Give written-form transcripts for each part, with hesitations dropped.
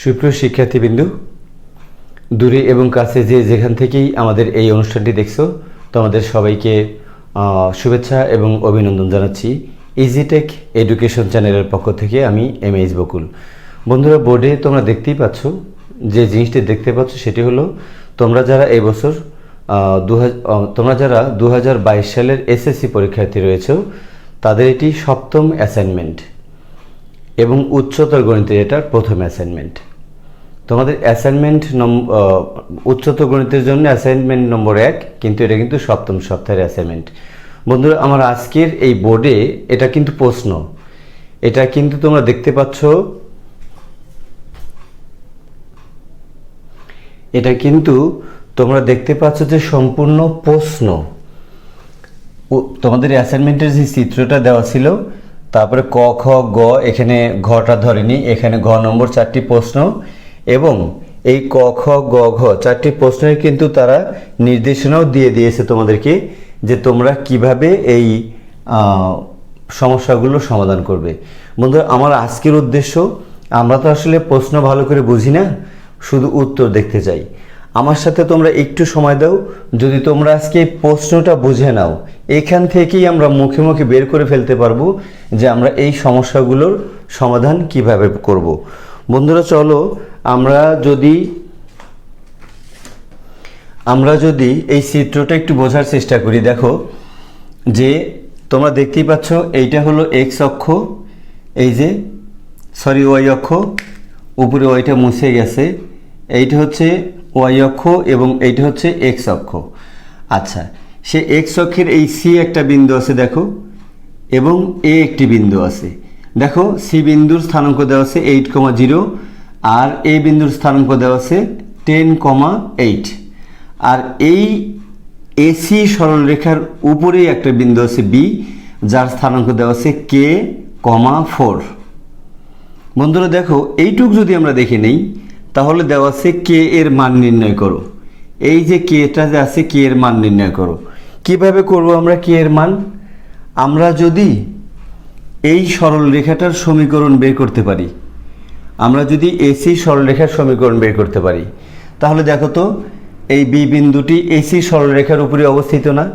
সুপ্রিয় শিক্ষার্থীবৃন্দু, দূরে এবং কাছে যে যেখান থেকেই আমাদের এই অনুষ্ঠানটি দেখছো, তোমাদের সবাইকে শুভেচ্ছা এবং অভিনন্দন জানাচ্ছি। ইজিটেক এডুকেশন চ্যানেলের পক্ষ থেকে আমি এমএইচ বকুল। বন্ধুরা, বোর্ডে তোমরা দেখতেই পাচ্ছ, যে জিনিসটি দেখতে পাচ্ছ সেটি হলো তোমরা যারা এই বছর 2022 সালের এসএসসি পরীক্ষার্থী রয়েছে, তাদের এটি সপ্তম অ্যাসাইনমেন্ট এবং উচ্চতর গণিতের এটা প্রথম অ্যাসাইনমেন্ট। তোমাদের অ্যাসাইনমেন্ট উচ্চতর গণিতের জন্য অ্যাসাইনমেন্ট নম্বর 1, কিন্তু এটা কিন্তু সপ্তম সপ্তাহের অ্যাসাইনমেন্ট। বন্ধুরা, আমার আজকের এই বোর্ডে এটা কিন্তু প্রশ্ন, এটা কিন্তু তোমরা দেখতে পাচ্ছ, এটা কিন্তু তোমরা দেখতে পাচ্ছ যে সম্পূর্ণ প্রশ্ন। তোমাদের অ্যাসাইনমেন্টের যে চিত্রটা দেওয়া ছিল, তারপরে ক খ গ, এখানে ঘটা ধরেনি, এখানে ঘ নম্বর 4টি প্রশ্ন, এবং এই ক খ গ ঘ 4টি প্রশ্নের কিন্তু তারা নির্দেশনাও দিয়ে দিয়েছে তোমাদেরকে, যে তোমরা কিভাবে এই সমস্যাগুলো সমাধান করবে। বন্ধুরা, আমার আজকের উদ্দেশ্য, আমরা তো আসলে প্রশ্ন ভালো করে বুঝি না, শুধু উত্তর দেখতে চাই। আমার সাথে তোমরা একটু সময় দাও, যদি তোমরা আজকে প্রশ্নটা বুঝে নাও, এখান থেকেই আমরা মুখে মুখে বের করে ফেলতে পারবো যে আমরা এই সমস্যাগুলোর সমাধান কিভাবে করব। বন্ধুরা, চলো আমরা যদি এই চিত্রটা একটু বোঝার চেষ্টা করি। দেখো যে তোমরা দেখতেই পাচ্ছ, এইটা হলো এক্স অক্ষ, এই যে ওয়াই অক্ষ, উপরে ওয়াইটা মুছে গেছে, এইটা হচ্ছে ওয়াই অক্ষ এবং এইটা হচ্ছে এক্স অক্ষ। আচ্ছা, সে এক্স অক্ষের এই সি একটা বিন্দু আছে দেখো, এবং এ একটি বিন্দু আছে। দেখো, সি বিন্দুর স্থানাঙ্ক দেওয়া আছে 8,0, আর এ বিন্দুর স্থানাঙ্ক দেওয়া আছে 10,8, আর এই এসি সরলরেখার উপরেই একটা বিন্দু আছে বি, যার স্থানাঙ্ক দেওয়া আছে K,4। বন্ধুরা দেখো, এইটুক যদি আমরা দেখে নেই, তাহলে দেওয়া আছে কে এর মান নির্ণয় করো। এই যে কেটা যে আছে, কে এর মান নির্ণয় করো। কিভাবে করব আমরা কে এর মান? আমরা যদি এই সরলরেখাটার সমীকরণ বের করতে পারি, আমরা যদি এসি সরলরেখার সমীকরণ বের করতে পারি, তাহলে দেখো তো, এই বি বিন্দুটি এসি সরলরেখার উপরে অবস্থিত না,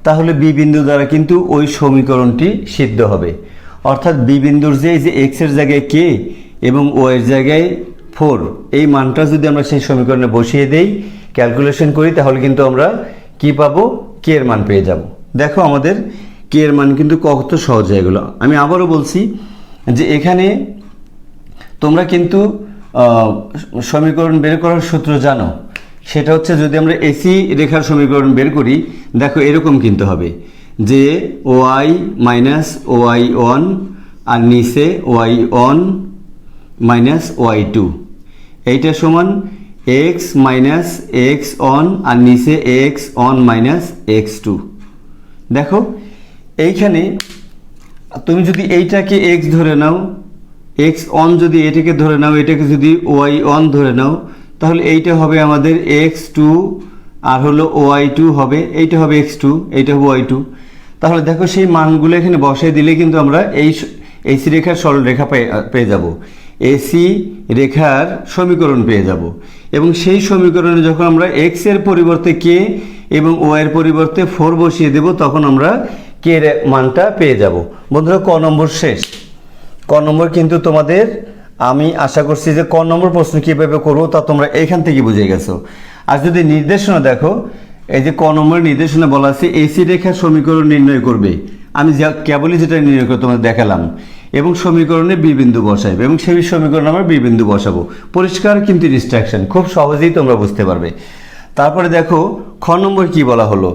তাহলে বি বিন্দু দ্বারা কিন্তু ওই সমীকরণটি সিদ্ধ হবে। অর্থাৎ বি বিন্দুর যে এক্স এর জায়গায় কে এবং ও এর জায়গায় 4, এই মানটা যদি আমরা সেই সমীকরণে বসিয়ে দেই, ক্যালকুলেশন করি, তাহলে কিন্তু আমরা কি পাবো? কে এর মান পেয়ে যাব। দেখো, আমাদের কে এর মান কিন্তু কত সহজ হয়ে গেল। আমি আবারও বলছি যে এখানে তোমরা কিন্তু সমীকরণ বের করার সূত্র জানো, সেটা হচ্ছে, যদি আমরা এসি রেখার সমীকরণ বের করি, দেখো এরকম কিন্তু হবে যে ওয়াই মাইনাস ওয়াই ওয়ান, আর নিচে y one minus Y two, এইটা সমান এক্স মাইনাস এক্স ওয়ান, আর নিচে x one minus x two. দেখো, এইখানে তুমি যদি এইটাকে এক্স ধরে নাও, এক্স ওয়ান যদি এটাকে ধরে নাও, এটাকে যদি ওয়াই ওয়ান ধরে নাও, তাহলে এইটা হবে আমাদের এক্স টু, আর হলো ওয়াই টু হবে, এইটা হবে এক্স টু, এইটা হবে ওয়াই টু। তাহলে দেখো, সেই মানগুলো এখানে বসিয়ে দিলে কিন্তু আমরা এসি রেখার সরলরেখা পেয়ে যাব, এসি রেখার সমীকরণ পেয়ে যাব। এবং সেই সমীকরণে যখন আমরা এক্স এর পরিবর্তে কে এবং ওয়াই এর পরিবর্তে 4 বসিয়ে দেব, তখন আমরা কে এর মানটা পেয়ে যাব। বন্ধুরা, ক নম্বর শেষ। ক নম্বর কিন্তু তোমাদের, আমি আশা করছি যে ক নম্বর প্রশ্ন কীভাবে করবো তা তোমরা এইখান থেকে বুঝে গেছো। আর যদি নির্দেশনা দেখো, এই যে ক নম্বর নির্দেশনা বলা আছে, এসি রেখার সমীকরণ নির্ণয় করবে। আমি কেবলই যেটা নির্ণয় করে তোমাদের দেখালাম, এবং সমীকরণে বি বিন্দু বসাইবে, এবং সেই সমীকরণে আমরা বি বিন্দু বসাবো। পরিষ্কার কিন্তু ইনস্ট্রাকশন, খুব সহজেই তোমরা বুঝতে পারবে। তারপরে দেখো, খ নম্বর কি বলা হলো,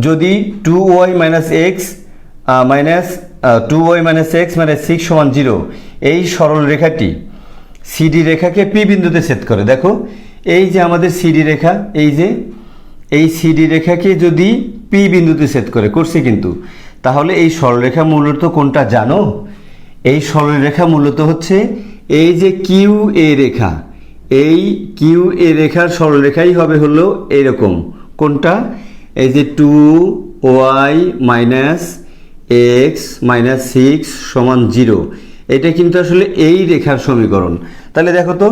যদি 2y minus x minus 2y minus x minus 6 সমান 0, এই সরল রেখাটি সিডি রেখাকে পি বিন্দুতে ছেদ করে। দেখো, এই যে আমাদের সিডি রেখা, এই যে এই সিডি রেখাকে যদি পি বিন্দুতে ছেদ করছে কিন্তু, তাহলে এই সরলরেখা মূলত কোনটা জানো? এই সরলরেখা মূলত হচ্ছে এই যে কিউ এ রেখা, এই কিউ এ রেখার সরলরেখাই হবে হলো এরকম। কোনটা? এই যে 2y মাইনাস এক্স মাইনাস 6 সমান 0, এটা কিন্তু আসলে এই রেখার সমীকরণ। তাহলে দেখো তো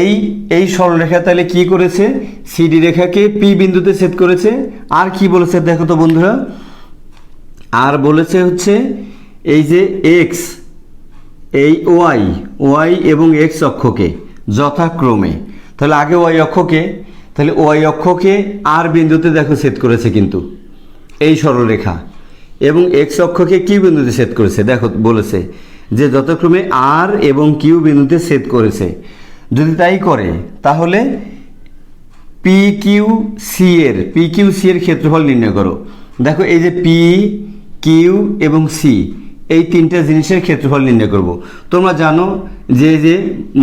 এই এই সরলরেখা তাহলে কি করেছে, সিডি রেখাকে পি বিন্দুতে ছেদ করেছে। আর কি বলেছে দেখো তো বন্ধুরা, আর বলেছে হচ্ছে এই যে এক্স, এই ওয়াই এবং এক্স অক্ষকে যথাক্রমে, তাহলে আগে ওয়াই অক্ষকে, তাহলে ওয়াই অক্ষকে আর বিন্দুতে দেখো ছেদ করেছে কিন্তু এই সরলরেখা, এবং এক্স অক্ষকে কিউ বিন্দুতে ছেদ করেছে। দেখো বলেছে যে যথাক্রমে আর এবং কিউ বিন্দুতে ছেদ করেছে। যদি তাই করে তাহলে পি কিউ সি এর ক্ষেত্রফল নির্ণয় করো। দেখো এই যে পি কিউ এবং সি, এই তিনটা জিনিসের ক্ষেত্রফল নির্ণয় করব। তোমরা জানো যে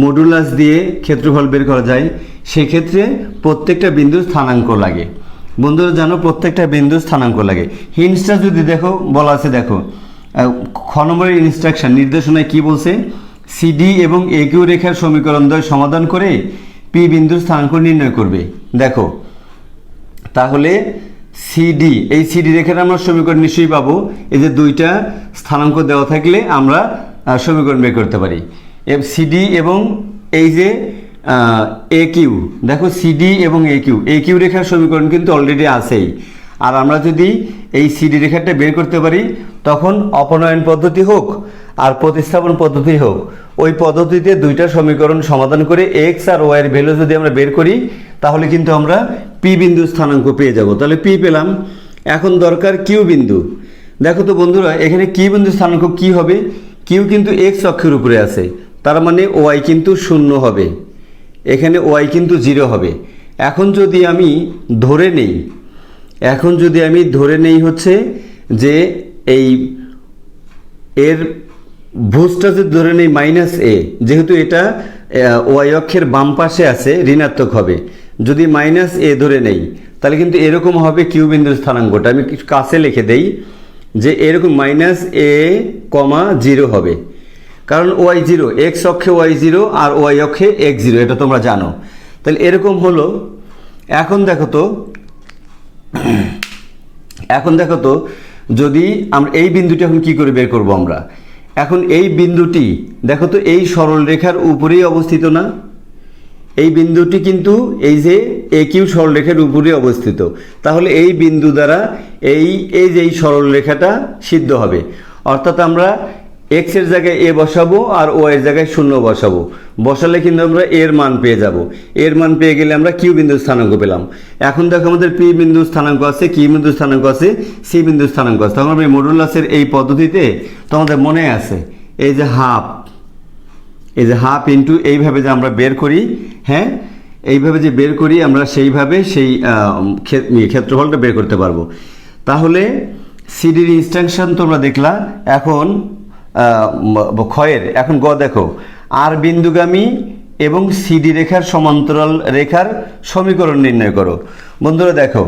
মডুলাস দিয়ে ক্ষেত্রফল বের করা যায়, সেক্ষেত্রে প্রত্যেকটা বিন্দুর স্থানাঙ্ক লাগে। বন্ধুরা জানো প্রত্যেকটা বিন্দুর স্থানাঙ্ক লাগে। হিন্টসটা যদি দেখো বলা আছে, দেখো খ নম্বরের ইনস্ট্রাকশন নির্দেশনায় কি বলছে, সিডি এবং এ কিউ রেখার সমীকরণ দ্বয় সমাধান করে পি বিন্দুর স্থানাঙ্ক নির্ণয় করবে। দেখো তাহলে সিডি, এই সিডি রেখার আমরা সমীকরণ নিশ্চয়ই পাবো। এই যে দুইটা স্থানাঙ্ক দেওয়া থাকলে আমরা সমীকরণ বের করতে পারি। সিডি এবং এই যে এ কিউ, দেখো সিডি এবং এ কিউ রেখার সমীকরণ কিন্তু অলরেডি আছেই। আর আমরা যদি এই সিডি রেখাটা বের করতে পারি, তখন অপনয়ন পদ্ধতি হোক আর প্রতিস্থাপন পদ্ধতি হোক, ওই পদ্ধতিতে দুইটা সমীকরণ সমাধান করে এক্স আর ওয়াই এর ভ্যালু যদি আমরা বের করি, তাহলে কিন্তু আমরা পি বিন্দু স্থানাঙ্ক পেয়ে যাব। তাহলে পি পেলাম। এখন দরকার কিউ বিন্দু। দেখো তো বন্ধুরা এখানে কিউ বিন্দু স্থানাঙ্ক কি হবে, কিউ কিন্তু এক্স অক্ষের উপরে আছে, তার মানে ওয়াই কিন্তু 0 হবে, এখানে ওয়াই কিন্তু 0 হবে। এখন যদি আমি ধরে নেই হচ্ছে যে এই এর ভুজটা যদি ধরে নেই -a, যেহেতু এটা ওয়াই অক্ষের বাম পাশে আছে ঋণাত্মক হবে। যদি -a ধরে নেই তাহলে কিন্তু এরকম হবে কিউ বিন্দুর স্থানাঙ্কটা। আমি কাছে লিখে দেই যে এরকম -a, 0 হবে, কারণ ওয়াই 0, এক্স অক্ষে ওয়াই 0 আর ওয়াই অক্ষে এক্স 0, এটা তোমরা জানো। তাহলে এরকম হলো। এখন দেখো তো যদি আমরা এই বিন্দুটি এখন কি করে বের করব আমরা, এখন এই বিন্দুটি দেখো তো এই সরল রেখার উপরেই অবস্থিত না, এই বিন্দুটি কিন্তু এই যে এ কিউ সরলরেখার উপরে অবস্থিত। তাহলে এই বিন্দু দ্বারা এই যে এই সরলরেখাটা সিদ্ধ হবে, অর্থাৎ আমরা এক্স এর জায়গায় এ বসাবো আর ওয়াই এর জায়গায় 0 বসাবো। বসালে কিন্তু আমরা এর মান পেয়ে যাব। এর মান পেয়ে গেলে আমরা কিউ বিন্দুর স্থানাঙ্ক পেলাম। এখন দেখো আমাদের পি বিন্দুর স্থানাঙ্ক আছে, কিউ বিন্দুর স্থানাঙ্ক আছে, সি বিন্দুর স্থানাঙ্ক আছে। তখন আমরা মডুলাসের এই পদ্ধতিতে তোমাদের মনে আছে এই যে হাফ ইন্টু এইভাবে যে আমরা বের করি, হ্যাঁ এইভাবে যে বের করি আমরা, সেইভাবে সেই ক্ষেত্রফলটা বের করতে পারবো। তাহলে সিডির ইনস্ট্রাকশন তোমরা দেখলা। এখন ক্ষয়ের এখন গ দেখো, আর বিন্দুগামী এবং সিডি রেখার সমান্তরাল রেখার সমীকরণ নির্ণয় করো। বন্ধুরা দেখো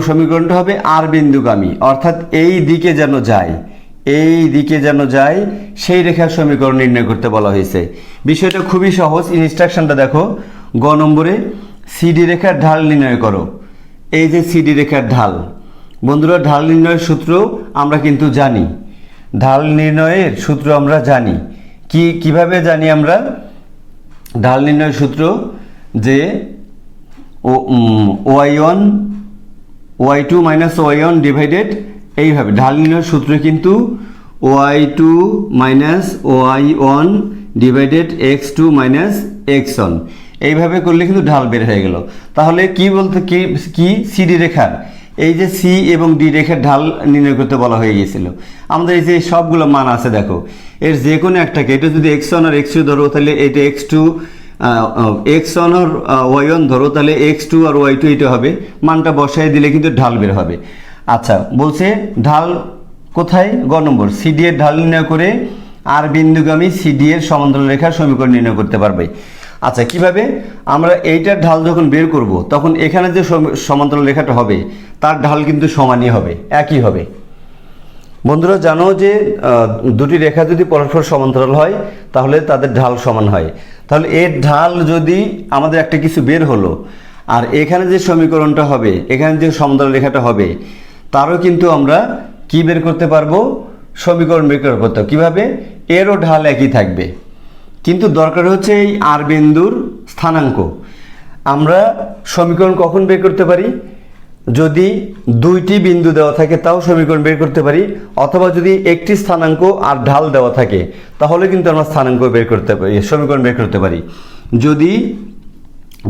সমীকরণটা হবে আর বিন্দুগামী, অর্থাৎ এই দিকে যেন যায় সেই রেখার সমীকরণ নির্ণয় করতে বলা হয়েছে। বিষয়টা খুবই সহজ। ইনস্ট্রাকশনটা দেখো, গ নম্বরে সিডি রেখার ঢাল নির্ণয় করো। এই যে সিডি রেখার ঢাল, বন্ধুরা ঢাল নির্ণয়ের সূত্র আমরা কিন্তু জানি, ঢাল নির্ণয়ের সূত্র আমরা জানি। কিভাবে জানি আমরা ঢাল নির্ণয়ের সূত্র, যে y2 মাইনাস y1 ডিভাইডেড, এইভাবে ঢাল নির্ণয়ের সূত্র কিন্তু y2 minus y1 divided x2 minus x1, এইভাবে করলে কিন্তু ঢাল বের হয়ে গেল। তাহলে কি বলতে কি সিডি রেখার এই যে সি এবং ডি রেখার ঢাল নির্ণয় করতে বলা হয়ে গিয়েছিল। আমাদের এই যে সবগুলো মান আছে দেখো, এর যে কোনো একটাকে, এটা যদি x1 আর x2 ধরো তাহলে এটা x2, x1 আর y1 ধরো তাহলে x2 আর y2 এটা হবে। মানটা বসাই দিলে কিন্তু ঢাল বের হবে। আচ্ছা বলছে ঢাল কোথায়, গ নম্বর সিডি এর ঢাল নির্ণয় করে আর বিন্দুগামী সিডি এর সমান্তরাল রেখার সমীকরণ নির্ণয় করতে পারবে। আচ্ছা কিভাবে, আমরা এইটার ঢাল যখন বের করব তখন এখানে যে সমান্তরাল রেখাটা হবে তার ঢাল কিন্তু সমানই হবে, একই হবে। বন্ধুরা জানো যে দুটি রেখা যদি পরস্পর সমান্তরাল হয় তাহলে তাদের ঢাল সমান হয়। তাহলে এর ঢাল যদি আমাদের একটা কিছু বের হলো, আর এখানে যে সমীকরণটা হবে, এখানে যে সমান্তরাল রেখাটা হবে, তারও কিন্তু আমরা কি বের করতে পারবো, সমীকরণ বের করতে পারবো। কিভাবে, এরও ঢাল একই থাকবে, কিন্তু দরকার হচ্ছে এই আর বিন্দুর স্থানাঙ্ক। আমরা সমীকরণ কখন বের করতে পারি? যদি দুইটি বিন্দু দেওয়া থাকে তাও সমীকরণ বের করতে পারি, অথবা যদি একটি স্থানাঙ্ক আর ঢাল দেওয়া থাকে তাহলে কিন্তু আমরা স্থানাঙ্ক বের করতে পারি, সমীকরণ বের করতে পারি যদি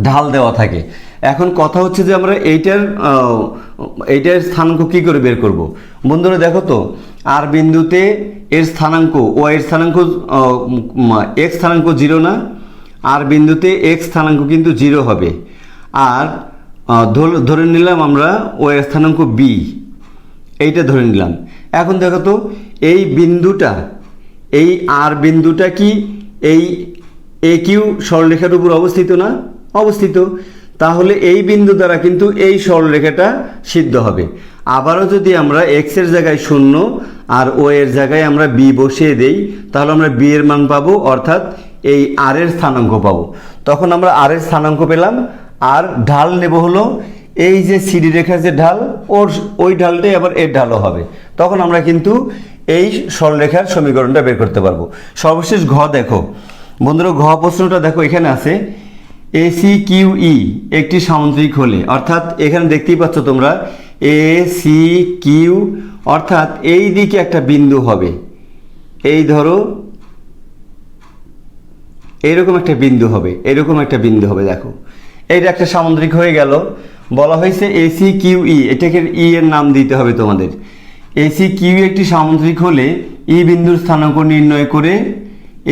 ঢাল দেওয়া থাকে। এখন কথা হচ্ছে যে আমরা এইটার স্থানাঙ্ক কি করে বের করব? বন্ধুরা দেখো তো, আর বিন্দুতে এর স্থানাঙ্ক ওয়াই এর স্থানাঙ্ক এক্স স্থানাঙ্ক 0 না? আর বিন্দুতে এক্স স্থানাঙ্ক কিন্তু 0 হবে। আর ধরে নিলাম আমরা ওয়াই এর স্থানাঙ্ক বি, এইটা ধরে নিলাম। এখন দেখো তো, এই বিন্দুটা, এই আর বিন্দুটা কি এই এ কিউ সরলরেখার উপর অবস্থিত না? অবস্থিত। তাহলে এই বিন্দু দ্বারা কিন্তু এই সরলরেখাটা সিদ্ধ হবে। আবারও যদি আমরা এক্স এর জায়গায় 0 আর ও এর জায়গায় আমরা বি বসিয়ে দেই, তাহলে আমরা বি এর মান পাবো, অর্থাৎ এই আর এর স্থানাঙ্ক পাবো। তখন আমরা আর এর স্থানাঙ্ক পেলাম। আর ঢাল নেব হলো এই যে সিডি রেখার যে ঢাল, ওই ঢালটাই আবার এর ঢালও হবে। তখন আমরা কিন্তু এই সরলরেখার সমীকরণটা বের করতে পারবো। সর্বশেষ ঘ দেখো বন্ধুরা, ঘ প্রশ্নটা দেখো, এখানে আছে এসি কিউ ই একটি সামুদ্রিক হলে, অর্থাৎ এখানে দেখতেই পাচ্ছ তোমরা এ সি কিউ, অর্থাৎ এই দিকে একটা বিন্দু হবে, এই ধরো এরকম একটা বিন্দু হবে, এরকম একটা বিন্দু হবে। দেখো এইটা একটা সামুদ্রিক হয়ে গেল। বলা হয়েছে এসি কিউ ই, এটাকে ই এর নাম দিতে হবে তোমাদের। এসি কিউ একটি সামুদ্রিক হলে ই বিন্দুর স্থানাঙ্ক নির্ণয় করে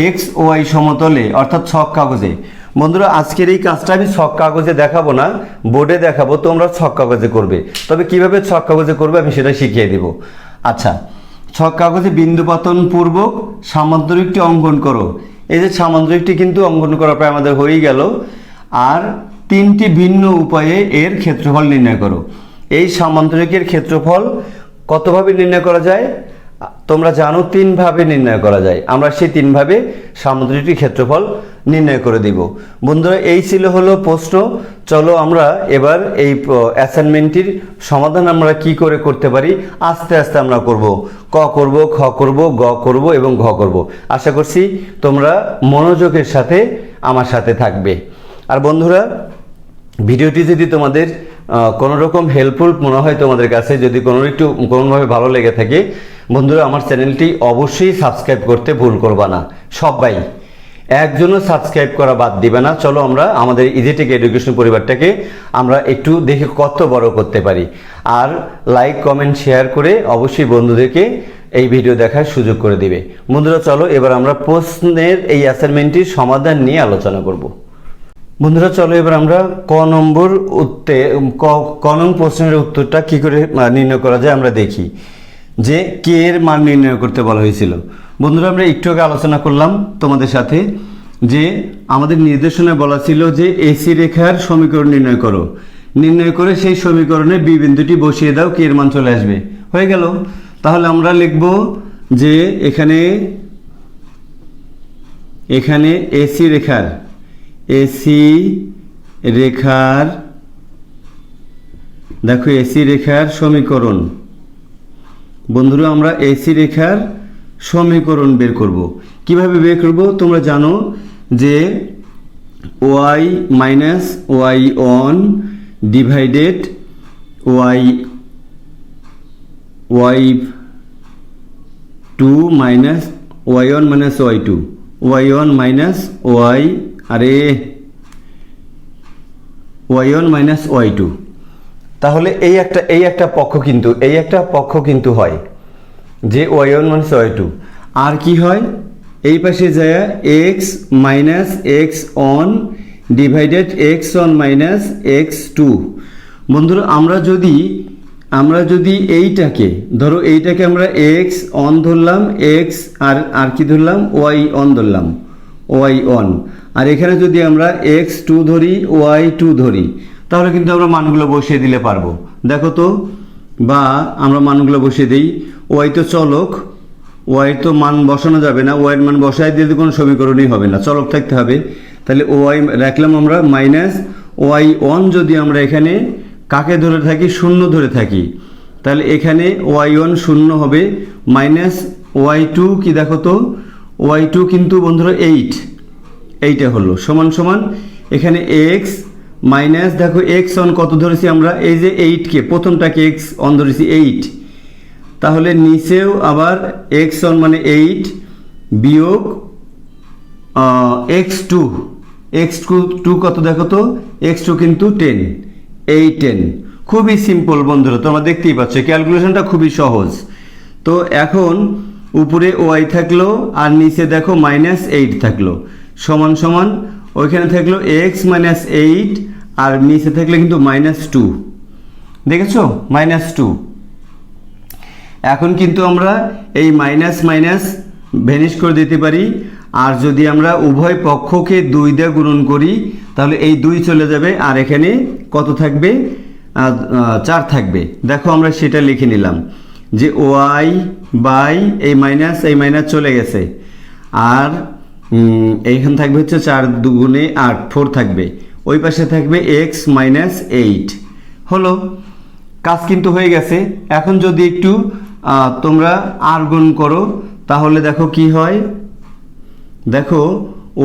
এক্স ও ওয়াই সমতলে, অর্থাৎ ছক কাগজে। বন্ধুরা আজকের এই কাজটা আমি ছক কাগজে দেখাবো না, বোর্ডে দেখাবো, তোমরা ছক কাগজে করবে। তবে কিভাবে ছক কাগজে করবে আমি সেটা শিখিয়ে দেব। আচ্ছা, ছক কাগজে বিন্দুপাতন পূর্বক সামান্তরিকটি অঙ্কন করো। এই যে সামান্তরিকটি কিন্তু অঙ্কন করা প্রায় আমাদের হয়েই গেল। আর 3টি ভিন্ন উপায়ে এর ক্ষেত্রফল নির্ণয় করো। এই সামান্তরিকের ক্ষেত্রফল কতভাবে নির্ণয় করা যায়? তোমরা জানো 3 ভাবে নির্ণয় করা যায়। আমরা সেই 3 ভাবে সামুদ্রিকটির ক্ষেত্রফল নির্ণয় করে দিব। বন্ধুরা এই ছিল হলো প্রশ্ন। চলো আমরা এবার এই অ্যাসাইনমেন্টটির সমাধান আমরা কি করে করতে পারি আস্তে আস্তে আমরা করব। ক করব, খ করব, গ করব এবং ঘ করব। আশা করছি তোমরা মনোযোগের সাথে আমার সাথে থাকবে। আর বন্ধুরা ভিডিওটি যদি তোমাদের কোনো রকম হেল্পফুল মনে হয়, তোমাদের কাছে যদি কোনোভাবে ভালো লেগে থাকে, বন্ধুরা আমার চ্যানেলটি অবশ্যই সাবস্ক্রাইব করতে ভুল করবা না। সবাই একজনও সাবস্ক্রাইব করা বাদ দিবে না। চলো আমরা আমাদের ইজিটেক এডুকেশন পরিবারটাকে আমরা একটু দেখে কত বড় করতে পারি। আর লাইক কমেন্ট শেয়ার করে অবশ্যই বন্ধুদেরকে এই ভিডিও দেখার সুযোগ করে দিবে। বন্ধুরা চলো এবার আমরা প্রশ্নের এই অ্যাসাইনমেন্টটির সমাধান নিয়ে আলোচনা করব। বন্ধুরা চলো এবার আমরা ক নম্বর প্রশ্নের উত্তরটা কি করে নির্ণয় করা যায় আমরা দেখি। যে কে এর মান নির্ণয় করতে বলা হয়েছিল। বন্ধুরা আমরা একটু আগে আলোচনা করলাম তোমাদের সাথে যে আমাদের নির্দেশনায় বলা ছিল যে এসি রেখার সমীকরণ নির্ণয় করো, নির্ণয় করে সেই সমীকরণে বি বিন্দুটি বসিয়ে দাও, কে এর মান চলে আসবে। হয়ে গেল। তাহলে আমরা লিখব যে এখানে এসি রেখার দেখো এসি রেখার সমীকরণ। বন্ধুরা আমরা এসি রেখার সমীকরণ বের করব। কিভাবে বের করব তোমরা জানো যে Y minus Y one divided Y two minus Y one minus Y two, Y one minus Y Y one minus Y two. তাহলে এই একটা পক্ষ কিন্তু হয় যে Y one minus Y two. আর কি হয় এই পাশে যায় X minus x one divided X one minus x two. বন্ধুরা আমরা যদি এইটাকে ধরো, এইটাকে আমরা এক্স অন ধরলাম, এক্স আর কি ধরলাম ওয়াই অন ধরলাম, ওয়াই অন। আর এখানে যদি আমরা এক্স টু ধরি, ওয়াই টু ধরি, তাহলে কিন্তু আমরা মানগুলো বসিয়ে দিলে পারবো। দেখো তো, বা আমরা মানগুলো বসিয়ে দিই। ওয়াই তো চলক, ওয়াই তো মান বসানো যাবে না, ওয়াইয়ের মান বসাই দিলে কোনো সমীকরণই হবে না, চলক থাকতে হবে। তাহলে ওয়াই রাখলাম আমরা মাইনাস ওয়াই ওয়ান। যদি আমরা এখানে কাকে ধরে থাকি, শূন্য ধরে থাকি, তাহলে এখানে ওয়াই ওয়ান শূন্য হবে, মাইনাস ওয়াই টু কি দেখো তো, ওয়াই টু কিন্তু বন্ধুরা 8, এইটা হলো সমান সমান এখানে এক্স মাইনাস, দেখো এক্স অন কত ধরেছি আমরা, এই যে 8কে প্রথমটাকে এক্স অন ধরেছি 8, তাহলে নিচেও আবার এক্স অন মানে 8 বিয়োগ x2 কত দেখো তো, x2 কিন্তু 10, এই 10। খুবই সিম্পল বন্ধুরা, তোমরা দেখতেই পাচ্ছ ক্যালকুলেশনটা খুবই সহজ। তো এখন উপরে ওয়াই থাকলো আর নিচে দেখো -8 থাকলো, সমান সমান ওইখানে থাকলো এক্স -8 আর নিচে থাকলে কিন্তু -2, দেখেছো -2। এখন কিন্তু আমরা এই মাইনাস মাইনাস ভ্যানিশ করে দিতে পারি, আর যদি আমরা উভয় পক্ষকে 2 দিয়ে গুণন করি তাহলে এই 2 চলে যাবে আর এখানে কত থাকবে, 4 থাকবে। দেখো আমরা সেটা লিখে নিলাম যে ওয়াই বাই এই মাইনাস চলে গেছে, আর এইখানে থাকবে হচ্ছে 4 দুগুণে 8, 4 থাকবে, ওই পাশে থাকবে এক্স -8 হলো। কাজ কিন্তু হয়ে গেছে। এখন যদি একটু তোমরা আর গুণ করো তাহলে দেখো কি হয়, দেখো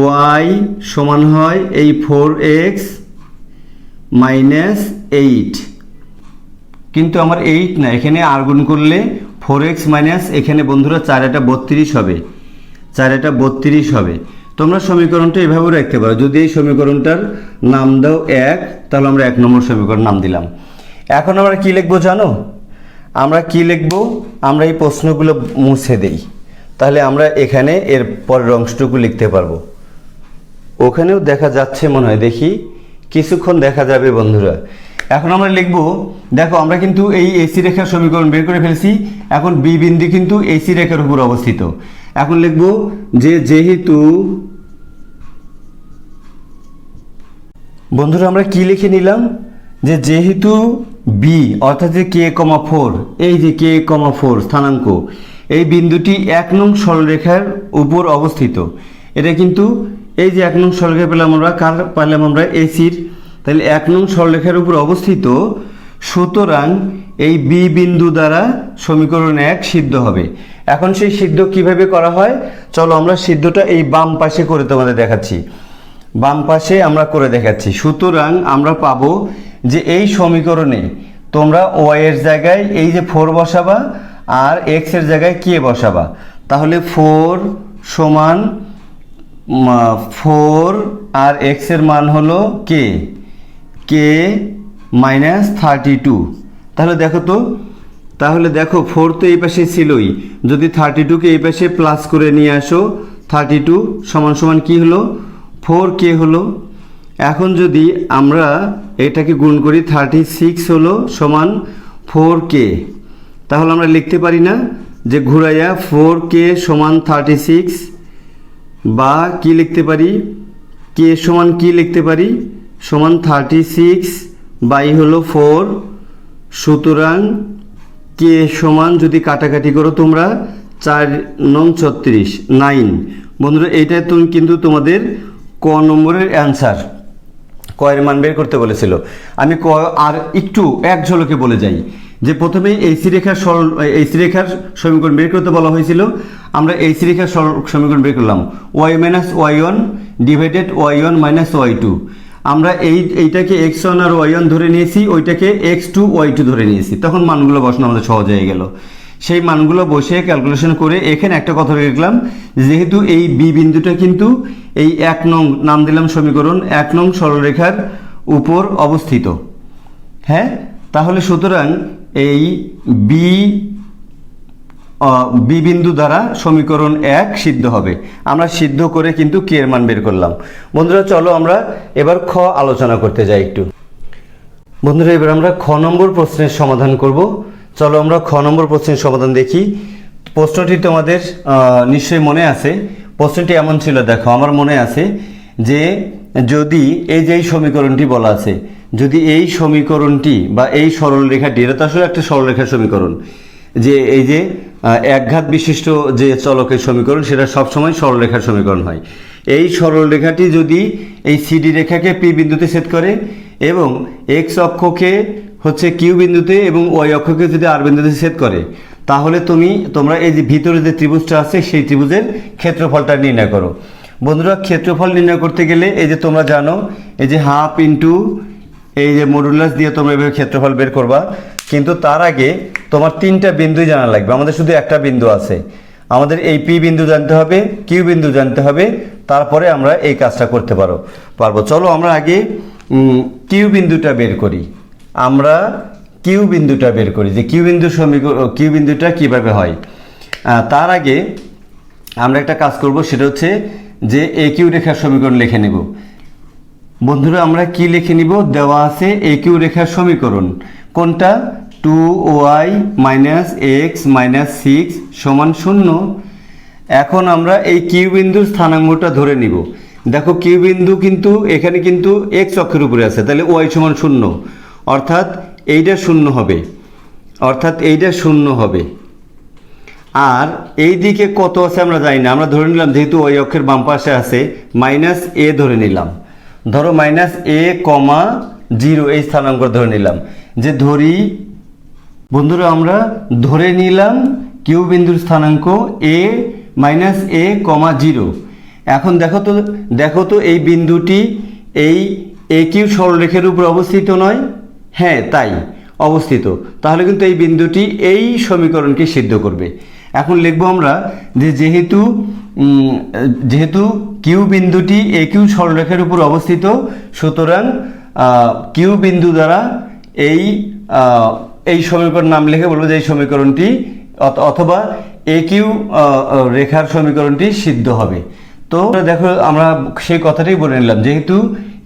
ওয়াই সমান হয় এই 4x -8, কিন্তু আমার 8 না, এখানে আর গুণ করলে 4x মাইনাস এখানে বন্ধুরা 4×32 হবে, 4×32 হবে। তোমরা সমীকরণটা এভাবেও রাখতে পারো, যদি এই সমীকরণটার নাম দাও 1, তাহলে আমরা 1 নম্বর সমীকরণ নাম দিলাম। এখন আমরা কি লিখবো জানো, আমরা কি লিখবো, আমরা এই প্রশ্নগুলো মুছে দেই, তাহলে আমরা এখানে এর পরের অংশটুকু লিখতে পারবো। ওখানেও দেখা যাচ্ছে মনে হয়, দেখি কিছুক্ষণ দেখা যাবে বন্ধুরা। এখন আমরা লিখব, দেখো আমরা কিন্তু এই এসি রেখার সমীকরণ বের করে ফেলছি, এখন বি বিন্দু কিন্তু এসি রেখার উপর অবস্থিত। এখন লিখব যে যেহেতু, বন্ধুরা আমরা কি লিখে নিলাম, যে যেহেতু বি অর্থাৎ যে k,4, এই যে k,4 স্থানাঙ্ক, এই বিন্দুটি 1 নং সরলরেখার উপর অবস্থিত। এটা কিন্তু এই যে 1 নং সরলরেখা পেলাম আমরা, কার পেলাম আমরা, এসির, তাহলে 1 নং সরলরেখার উপর অবস্থিত, সুতরাং এই বি বিন্দু দ্বারা সমীকরণ 1 সিদ্ধ হবে। এখন সেই সিদ্ধ কিভাবে করা হয়, চলো আমরা সিদ্ধটা এই বাম পাশে করে তোমাদের দেখাচ্ছি, বাম পাশে আমরা করে দেখাচ্ছি। সুতরাং আমরা পাবো যে এই সমীকরণে তোমরা ওয়াই এর জায়গায় এই যে 4 বসাবা আর এক্স এর জায়গায় কে বসাবা, তাহলে 4 সমান 4 আর এক্স এর মান হলো কে -32। তাহলে দেখো তো, তাহলে দেখো 4 তো এই পাশে ছিলই, যদি 32কে এই পাশে প্লাস করে নিয়ে আসো, 32 সমান সমান কি হলো, 4k হলো। এখন যদি আমরা এটাকে গুণ করি, 36 হলো সমান 4k, তাহলে আমরা লিখতে পারি না যে ঘুরাইয়া 4k সমান 36, বা কি লিখতে পারি, k সমান কি লিখতে পারি, সমান 36 বাই হলো 4, সুতরাং k সমান যদি কাটাকাটি করো তোমরা 4 নং 36, 9। বন্ধুরা এইটা তুমি কিন্তু তোমাদের ক নম্বরের অ্যান্সার, ক এর মান বের করতে বলেছিল। আমি ক আর একটু এক ঝলকে বলে যাই, যে প্রথমে এইসি রেখার সমীকরণ বের করতে বলা হয়েছিল, আমরা এইসি রেখার সমীকরণ বের করলাম, y - y1 divided y1 - y2। আমরা এইটাকে x1 আর y1 ধরে নিয়েছি, ওইটাকে x2 y2 ধরে নিয়েছি, তখন মানগুলো বসানো আমাদের সহজ হয়ে গেল। সেই মানগুলো বসে ক্যালকুলেশন করে এখানে একটা কথা লিখলাম, যেহেতু এই বি বিন্দুটা কিন্তু এই 1 নং নাম দিলাম সমীকরণ, 1 নং সরলরেখার উপর অবস্থিত। হ্যাঁ, তাহলে সুতরাং এই বি বিন্দু দ্বারা সমীকরণ 1 সিদ্ধ হবে। আমরা সিদ্ধ করে কিন্তু কে এর মান বের করলাম। বন্ধুরা চলো আমরা এবার খ আলোচনা করতে যাই একটু। বন্ধুরা এবার আমরা খ নম্বর প্রশ্নের সমাধান করব। চলো আমরা খ নম্বর প্রশ্নের সমাধান দেখি। প্রশ্নটি তোমাদের নিশ্চয়ই মনে আছে। প্রশ্নটি এমন ছিল, দেখো আমার মনে আছে যে যদি এই যে সমীকরণটি বলা আছে, যদি এই সমীকরণটি বা এই সরলরেখাটি, এটা তো আসলে একটা সরলরেখার সমীকরণ, যে এই যে একঘাত বিশিষ্ট যে চলকের সমীকরণ, সেটা সবসময় সরলরেখার সমীকরণ হয়। এই সরলরেখাটি যদি এই সিডি রেখাকে পি বিন্দুতে ছেদ করে এবং এক্স অক্ষকে হচ্ছে কিউ বিন্দুতে এবং ওয়াই অক্ষকে যদি আর বিন্দুতে ছেদ করে, তাহলে তোমরা এই যে ভিতরে যে ত্রিভুজটা আছে সেই ত্রিভুজের ক্ষেত্রফলটা নির্ণয় করো। বন্ধুরা ক্ষেত্রফল নির্ণয় করতে গেলে এই যে তোমরা জানো এই যে হাফ ইন্টু এই যে মডুলাস দিয়ে তোমরা এভাবে ক্ষেত্রফল বের করবা, কিন্তু তার আগে তোমার তিনটা বিন্দুই জানা লাগবে। আমাদের শুধু একটা বিন্দু আছে, আমাদের এই পি বিন্দু জানতে হবে, কিউ বিন্দু জানতে হবে, তারপরে আমরা এই কাজটা করতে পারবো। চলো আমরা আগে কিউ বিন্দুটা বের করি। আমরা কিউ বিন্দুটা বের করি যে কিউ বিন্দুটা কিভাবে হয়। তার আগে আমরা একটা কাজ করব, সেটা হচ্ছে যে এ কিউ রেখার সমীকরণ লিখে নেব। বন্ধুরা আমরা কি লিখে নিব, দেওয়া আছে এ কিউ রেখার সমীকরণ কোনটা, 2y - x - 6 = 0। এখন আমরা এই কিউ বিন্দুর স্থানাঙ্কটা ধরে নিব। দেখো কিউ বিন্দু কিন্তু এখানে কিন্তু x অক্ষের উপরে আছে, তাহলে y = 0, অর্থাৎ এইটা 0 হবে। আর এই দিকে কত আছে আমরা জানি না, আমরা ধরে নিলাম যেহেতু y অক্ষের বাম পাশে আছে -a ধরে নিলাম। ধরো -a,0 এই স্থানাঙ্ক ধরে নিলাম। যে ধরি বন্ধুরা আমরা ধরে নিলাম কিউ বিন্দুর স্থানাঙ্ক a-a,0। এখন দেখো তো এই বিন্দুটি এই এ কিউ সরলরেখার উপর অবস্থিত নয়? হ্যাঁ তাই অবস্থিত। তাহলে কিন্তু এই বিন্দুটি এই সমীকরণকে সিদ্ধ করবে। এখন লিখবো আমরা যে যেহেতু কিউ বিন্দুটি এ কিউ সরলরেখার উপর অবস্থিত, সুতরাং কিউ বিন্দু দ্বারা এই সমীকরণ নাম লিখে বলবো যে এই সমীকরণটি অথবা এ কিউ রেখার সমীকরণটি সিদ্ধ হবে। তো দেখো আমরা সেই কথাটাই বলে নিলাম, যেহেতু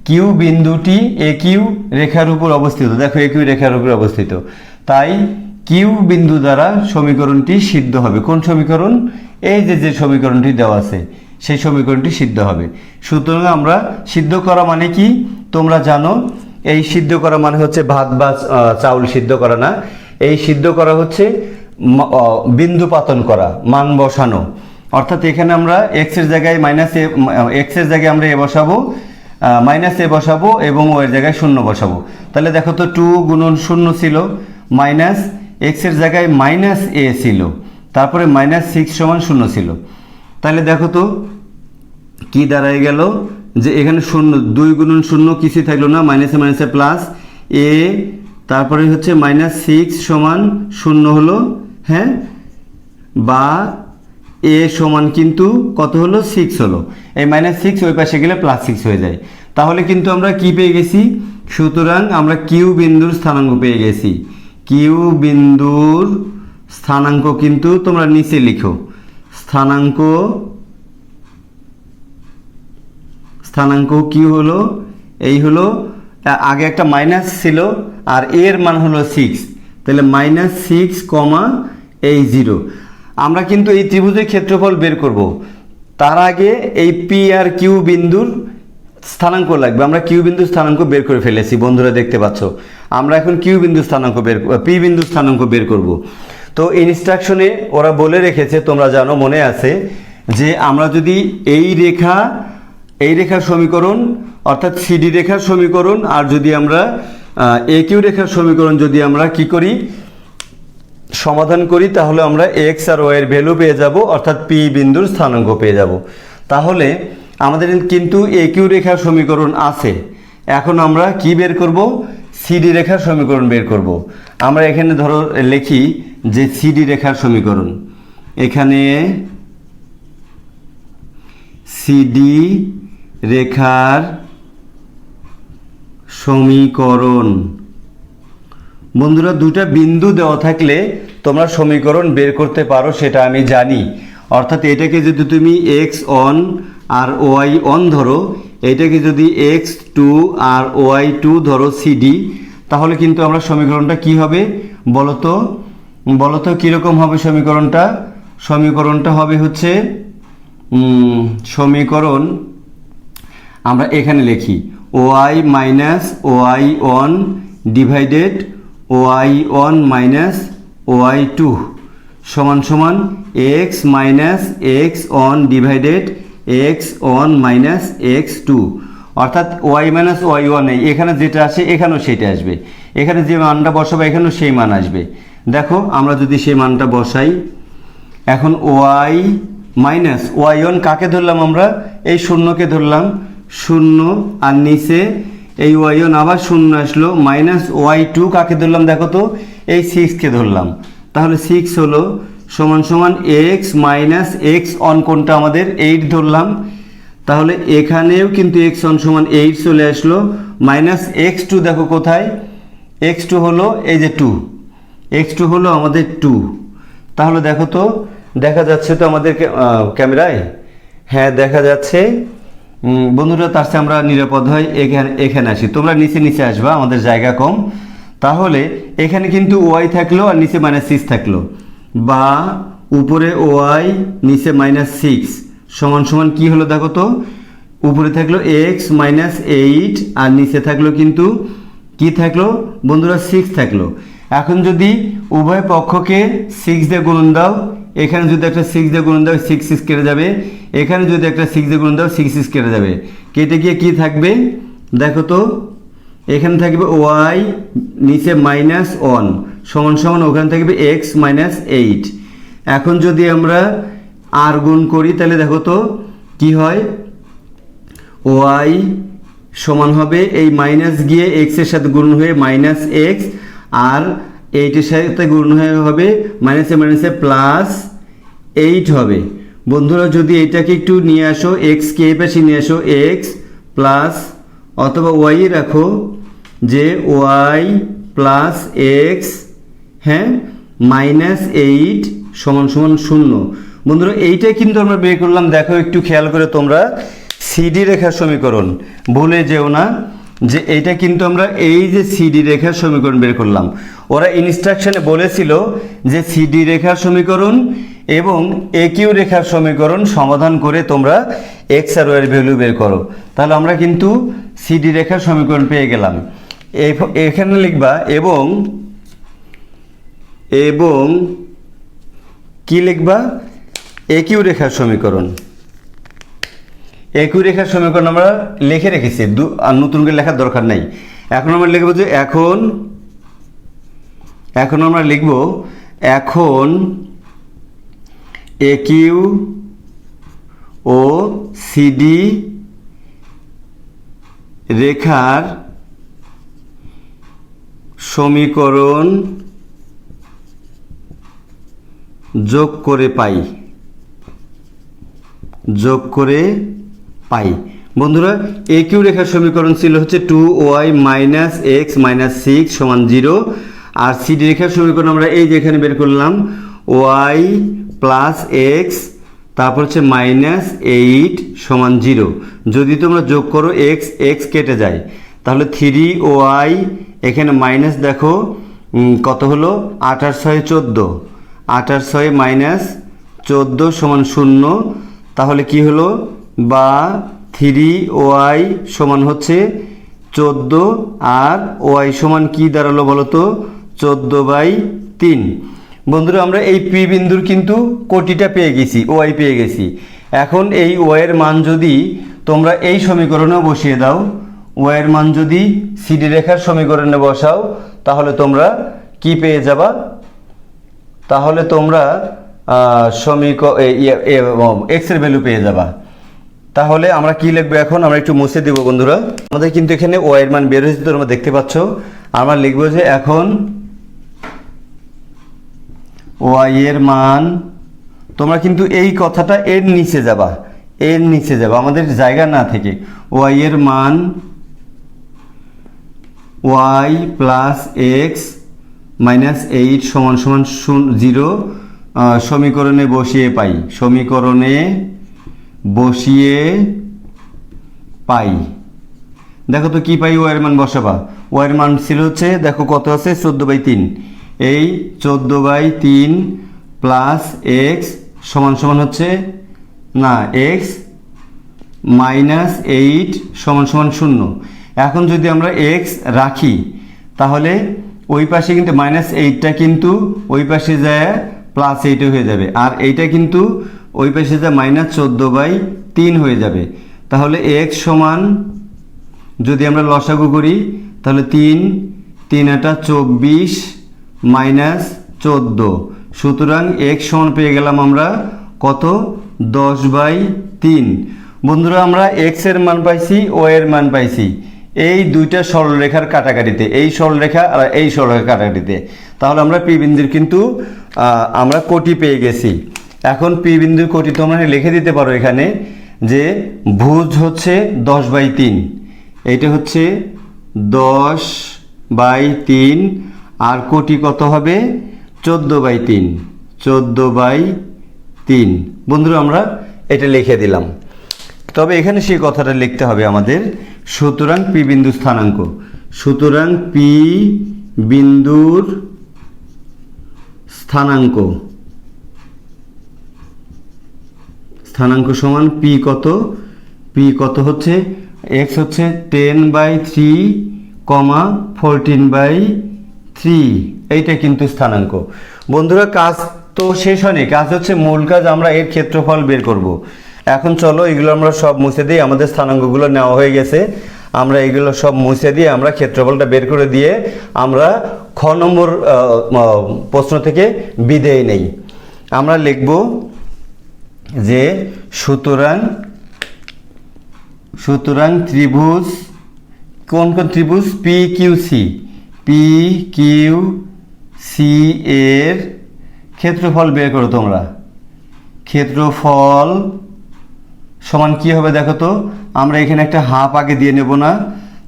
কিউ বিন্দুটি এ কিউ রেখার উপর অবস্থিত, দেখো এ কিউ রেখার উপর অবস্থিত, তাই কিউ বিন্দু দ্বারা সমীকরণটি সিদ্ধ হবে। কোন সমীকরণ? এই যে সমীকরণটি দেওয়া আছে সেই সমীকরণটি সিদ্ধ হবে। সুতরাং আমরা সিদ্ধ করা মানে কি তোমরা জানো, এই সিদ্ধ করা মানে হচ্ছে ভাত বা চাউল সিদ্ধ করা না, এই সিদ্ধ করা হচ্ছে বিন্দু পাতন করা, মান বসানো। অর্থাৎ এখানে আমরা x এর জায়গায় আমরা a বসাবো, -a বসাবো এবং ও এর জায়গায় 0 বসাবো। তাহলে দেখো তো 2 × 0 ছিল, -x এর জায়গায় -a ছিল, তারপরে -6 = 0 ছিল। তাহলে দেখো তো কি দাঁড়ায় গেল, যে এখানে 0, 2 × 0 কিছুই থাকলো না, -a প্লাস a, তারপরে হচ্ছে -6 = 0 হলো, হ্যাঁ, বা a সমান কিন্তু কত হলো, 6 হলো। এই -6 ওই পাশে গেলে +6 হয়ে যায়। তাহলে কিন্তু আমরা কি পেয়ে গেছি, সুতরাং আমরা কিউ বিন্দুর স্থানাঙ্ক পেয়ে গেছি। কিউ বিন্দুর স্থানাঙ্ক কিন্তু তোমরা নিচে লিখো, স্থানাঙ্ক কি হলো, এই হলো, আগে একটা মাইনাস ছিল আর এর মান হলো 6, তাহলে -6, এই 0। আমরা কিন্তু এই ত্রিভুজের ক্ষেত্রফল বের করব, তার আগে এই পি আর কিউ বিন্দুর স্থানাঙ্ক লাগবে। আমরা কিউ বিন্দুর স্থানাঙ্ক বের করে ফেলেছি, বন্ধুরা দেখতে পাচ্ছ। আমরা এখন কিউ বিন্দুর স্থানাঙ্ক পি বিন্দুর স্থানাঙ্ক বের করব। তো ইনস্ট্রাকশনে ওরা বলে রেখেছে, তোমরা জানো, মনে আছে, যে আমরা যদি এই রেখার সমীকরণ অর্থাৎ সিডি রেখার সমীকরণ আর যদি আমরা এ কিউ রেখার সমীকরণ যদি আমরা কি করি, সমাধান করি, তাহলে আমরা x আর y এর ভ্যালু পেয়ে যাব, অর্থাৎ পি বিন্দুর স্থানাঙ্ক পেয়ে যাব। তাহলে আমাদের কিন্তু এ কিউ রেখার সমীকরণ আছে। এখন আমরা কি বের করব, সিডি রেখার সমীকরণ বের করব। আমরা এখানে ধরো লিখি যে সিডি রেখার সমীকরণ, এখানে সিডি রেখার সমীকরণ। বন্ধুরা দুটা বিন্দু দেওয়া থাকলে তোমরা সমীকরণ বের করতে পারো, সেটা আমি জানি। অর্থাৎ এটাকে যদি তুমি x1 আর y1 ধরো, এটাকে যদি x2 আর y2 ধরো সিডি, তাহলে কিন্তু আমরা সমীকরণটা কি হবে বলো তো কীরকম হবে সমীকরণটা হবে হচ্ছে সমীকরণ আমরা এখানে লিখি y - y1 divided y1 - y2 সমান x - x1 divided x1 - x2। অর্থাৎ y - y1 এখানে যেটা আসে এখানেও সেটা আসবে, এখানে যে মানটা বসাবো এখানেও সেই মান আসবে। দেখো আমরা যদি সেই মানটা বসাই, এখন y মাইনাস ওয়াই ওয়ান কাকে ধরলাম আমরা, এই শূন্যকে ধরলাম, শূন্য, আর নিচে এই ওয়াই ওয়ান আবার শূন্য আসলো, মাইনাস ওয়াই টু কাকে ধরলাম দেখো তো, এই সিক্সকে ধরলাম। তাহলে সিক্স হলো সমান সমান এক্স মাইনাস এক্স অন কোনটা আমাদের 8 ধরলাম, তাহলে এখানেও কিন্তু এক্স অন সমান 8 চলে আসলো, মাইনাস এক্স টু দেখো কোথায়, এক্স টু হলো এই যে 2, এক্স টু হলো আমাদের 2। তাহলে দেখো তো দেখা যাচ্ছে তো আমাদের ক্যামেরায়, হ্যাঁ দেখা যাচ্ছে। বন্ধুরা তার চেয়ে আমরা নিরাপদ হয় এখানে আসি, তোমরা নিচে নিচে আসবা, আমাদের জায়গা কম। তাহলে এখানে কিন্তু ওয়াই থাকলো আর নিচে -6 থাকলো, বা উপরে ওয়াই নিচে -6 সমান সমান কি হলো দেখো তো, উপরে থাকলো x -8 আর নিচে থাকলো কিন্তু কি থাকলো বন্ধুরা 6 থাকলো। এখন যদি উভয় পক্ষকে 6 দিয়ে গুণন দাও, এখানে যদি একটা 6 দিয়ে গুণন দাও 6 6 কেটে যাবে, এখানে যদি একটা 6 দিয়ে গুণন দাও 6 6 কেটে যাবে, কেটে গিয়ে কি থাকবে দেখো তো, এখানে থাকবে y নিচে -1 সমান সমান ওখানে থাকবে x -8। এখন যদি আমরা আর গুণ করি তাহলে দেখো তো কি হয়, y সমান হবে এই মাইনাস গিয়ে x এর সাথে গুণ হয়ে -x, আর 8 এর সাথে গুণ হয়ে হবে মাইনাসে মাইনাসে +8 হবে। বন্ধুরা যদি এটাকে একটু নিয়ে আসো, x কে এই পাশে নিয়ে আসো, x প্লাস অথবা y রাখো যে y প্লাস x, হ্যাঁ -8 সমান সমান 0। বন্ধুরা এইটাই কিন্তু আমরা বের করলাম, দেখো একটু খেয়াল করে তোমরা, সিডি রেখার সমীকরণ, ভুলে যেও না যে এইটা কিন্তু আমরা এই যে সিডি রেখার সমীকরণ বের করলাম। ওরা ইনস্ট্রাকশনে বলেছিল যে সিডি রেখার সমীকরণ এবং একিউ রেখার সমীকরণ সমাধান করে তোমরা এক্স আর ওয়াই এর ভ্যালু বের করো। তাহলে আমরা কিন্তু সিডি রেখার সমীকরণ পেয়ে গেলাম। এখানে লিখবা এবং কি লিখবা, একিউ রেখার সমীকরণ। একিউ রেখার সমীকরণ আমরা লিখে রেখেছি, আর নতুন করে লেখার দরকার নাই। এখন আমরা লিখব যে এখন আমরা লিখব এখন একিউ ও সিডি রেখার সমীকরণ যোগ করে পাই। বন্ধুরা একিউ রেখার সমীকরণ ছিল হচ্ছে 2y - x - 6 = 0, আর সিডি রেখার সমীকরণ আমরা এই যে এখানে বের করলাম y প্লাস x তারপর হচ্ছে -8 = 0। যদি তোমরা যোগ করো x কেটে যায়, তাহলে 3y এখানে মাইনাস দেখো কত হলো 8 আর 6 14, 8 আর 6 -14 = 0। তাহলে কি হলো, বা 3y সমান হচ্ছে 14 আর y সমান কি দাঁড়ালো বলো তো 14/3। বন্ধুরা আমরা এই পি বিন্দুর কিন্তু কোটিটা পেয়ে গেছি, ওয়াই পেয়ে গেছি। এখন এই ওয়াইয়ের মান যদি তোমরা এই সমীকরণেও বসিয়ে দাও, ওয়াইয়ের মান যদি সিডি রেখার সমীকরণে বসাও, তাহলে তোমরা কি পেয়ে যাবা, তাহলে তোমরা এক্স এর ভ্যালু পেয়ে যাবা। তাহলে আমরা কি লিখবো, এখন আমরা একটু মুছে দেব বন্ধুরা। আমাদের কিন্তু এখানে ওয়াই এর মান বের হয়েছে, তোমরা দেখতে পাচ্ছ। আমরা লিখবো যে এখন ওয়াই এর মান, তোমরা কিন্তু এই কথাটা এর নিচে যাবা, আমাদের জায়গা না থেকে। ওয়াই এর মান y প্লাস এক্স মাইনাস 8 = 0 সমীকরণে বসিয়ে পাই। দেখো তো কি পাই, ওয়াইয়ের মান বসাবা। ওয়াইয়ের মান ছিল হচ্ছে দেখো কত আছে 14/3, এই 14/3 প্লাস এক্স সমান হচ্ছে না x -8 = 0। এখন যদি আমরা x রাখি তাহলে ওই পাশে কিন্তু -8টা কিন্তু ওই পাশে যায় +8 হয়ে যাবে, আর এইটা কিন্তু ওই পাশে যায় -14/3 হয়ে যাবে। তাহলে x সমান যদি আমরা লসাগু করি তাহলে 3 3 × 24 -14, সুতরাং x সমান পেয়ে গেলাম আমরা কত 10/3। বন্ধুরা আমরা এক্স এর মান পাইছি, ও এর মান পাইছি এই দুইটা সরলরেখার কাটাকাটিতে, এই সরলরেখা আর এই সরলরেখার কাটাকাটিতে। তাহলে আমরা পি বিন্দুর কিন্তু আমরা কোটি পেয়ে গেছি। এখন পি বিন্দুর কোটি তোমরা লিখে দিতে পারো এখানে যে ভুজ হচ্ছে 10/3, এইটা হচ্ছে 10/3 আর কোটি কত হবে 14/3, 14/3। বন্ধুরা আমরা এটা লিখে দিলাম। তবে এখানে সেই কথাটা লিখতে হবে আমাদের। সুতরাং পি বিন্দু স্থানাঙ্ক, সুতরাং পি বিন্দুর স্থানাঙ্ক, স্থানাঙ্ক সমান পি কত, পি কত হচ্ছে এক্স হচ্ছে 10/3, 14/3, এইটা কিন্তু স্থানাঙ্ক। বন্ধুরা কাজ তো শেষ হয়নি, কাজ হচ্ছে মূল কাজ, আমরা এর ক্ষেত্রফল বের করব। এখন চলো এগুলো আমরা সব মুছে দিই, আমাদের স্থানাঙ্কগুলো নেওয়া হয়ে গেছে, আমরা এগুলো সব মুছে দিয়ে আমরা ক্ষেত্রফলটা বের করে দিয়ে আমরা খ নম্বর প্রশ্ন থেকে বিদেয় নেই। আমরা লিখব যে সুতরাং ত্রিভুজ, কোন কোন ত্রিভুজ, পি কিউ সি এর ক্ষেত্রফল বের করো তোমরা। ক্ষেত্রফল সমান কি হবে দেখো তো, আমরা এখানে একটা হাফ আগে দিয়ে নেব না,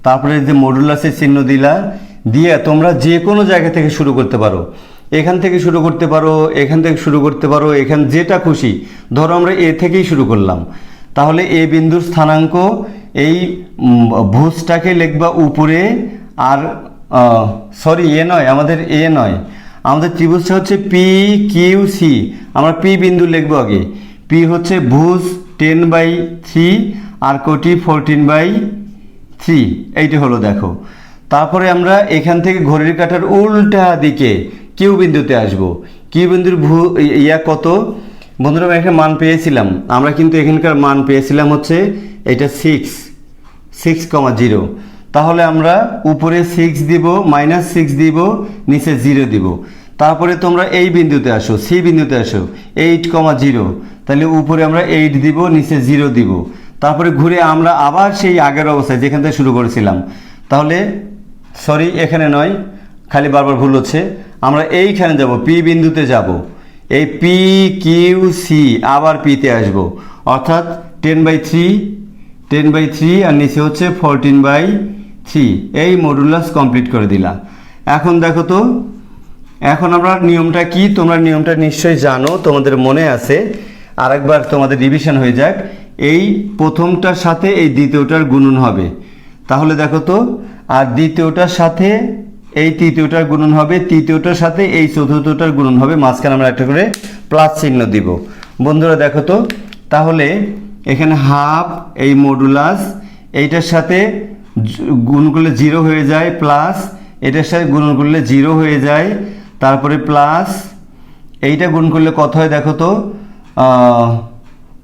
তারপরে যে মডুলাসের চিহ্ন দিলা, দিয়ে তোমরা যে কোনো জায়গা থেকে শুরু করতে পারো, এখান থেকে শুরু করতে পারো, এখান থেকে শুরু করতে পারো, এখান যেটা খুশি। ধরো আমরা এ থেকেই শুরু করলাম, তাহলে এ বিন্দুর স্থানাঙ্ক এই ভুজটাকে লিখবা উপরে, আর সরি এ নয়, আমাদের এ নয়, আমাদের ত্রিভুজটা হচ্ছে পি কিউ সি। আমরা পি বিন্দু লিখবো আগে, পি হচ্ছে ভুজ 10/3 আর কোটি 14/3, এইটা হলো দেখো। তারপরে আমরা এখান থেকে ঘড়ির কাঁটার উল্টা দিকে কিউ বিন্দুতে আসব। কিউ বিন্দুর ইয়া কত বন্ধুরা, আমরা এখানে মান পেয়েছিলাম, আমরা কিন্তু এখানকার মান পেয়েছিলাম হচ্ছে এটা 6,0। তাহলে আমরা উপরে 6 দিব, -6 দিব, নিচে 0 দিব। তারপরে তোমরা এই বিন্দুতে আসো, সি বিন্দুতে আসো, 8,0, তাহলে উপরে আমরা 8 দিব, নিচে 0 দিব। তারপরে ঘুরে আমরা আবার সেই আগের অবস্থায় যেখান থেকে শুরু করেছিলাম, তাহলে সরি এখানে নয়, খালি বারবার ভুল হচ্ছে, আমরা এইখানে যাব, পি বিন্দুতে যাব, এই পি কিউ সি আবার পিতে আসবো, অর্থাৎ 10/3 আর নিচে হচ্ছে 14/3। এই মডুলাস কমপ্লিট করে দিলাম। এখন দেখো তো, এখন আমরা নিয়মটা কি, তোমরা নিয়মটা নিশ্চয়ই জানো, তোমাদের মনে আছে, আরেকবার তোমাদের রিভিশন হয়ে যাক। এই প্রথমটার সাথে এই দ্বিতীয়টার গুণন হবে, তাহলে দেখো তো, আর দ্বিতীয়টার সাথে এই তৃতীয়টার গুণন হবে, তৃতীয়টার সাথে এই চতুর্থটার গুণন হবে, মাঝখানে আমরা একটা করে প্লাস চিহ্ন দিব। বন্ধুরা দেখো তো, তাহলে এখানে হাফ এই মডুলাস, এইটার সাথে গুণ করলে 0 হয়ে যায়, প্লাস এটার সাথে গুণ করলে 0 হয়ে যায়, তারপরে প্লাস এইটা গুণ করলে কত হয় দেখো তো,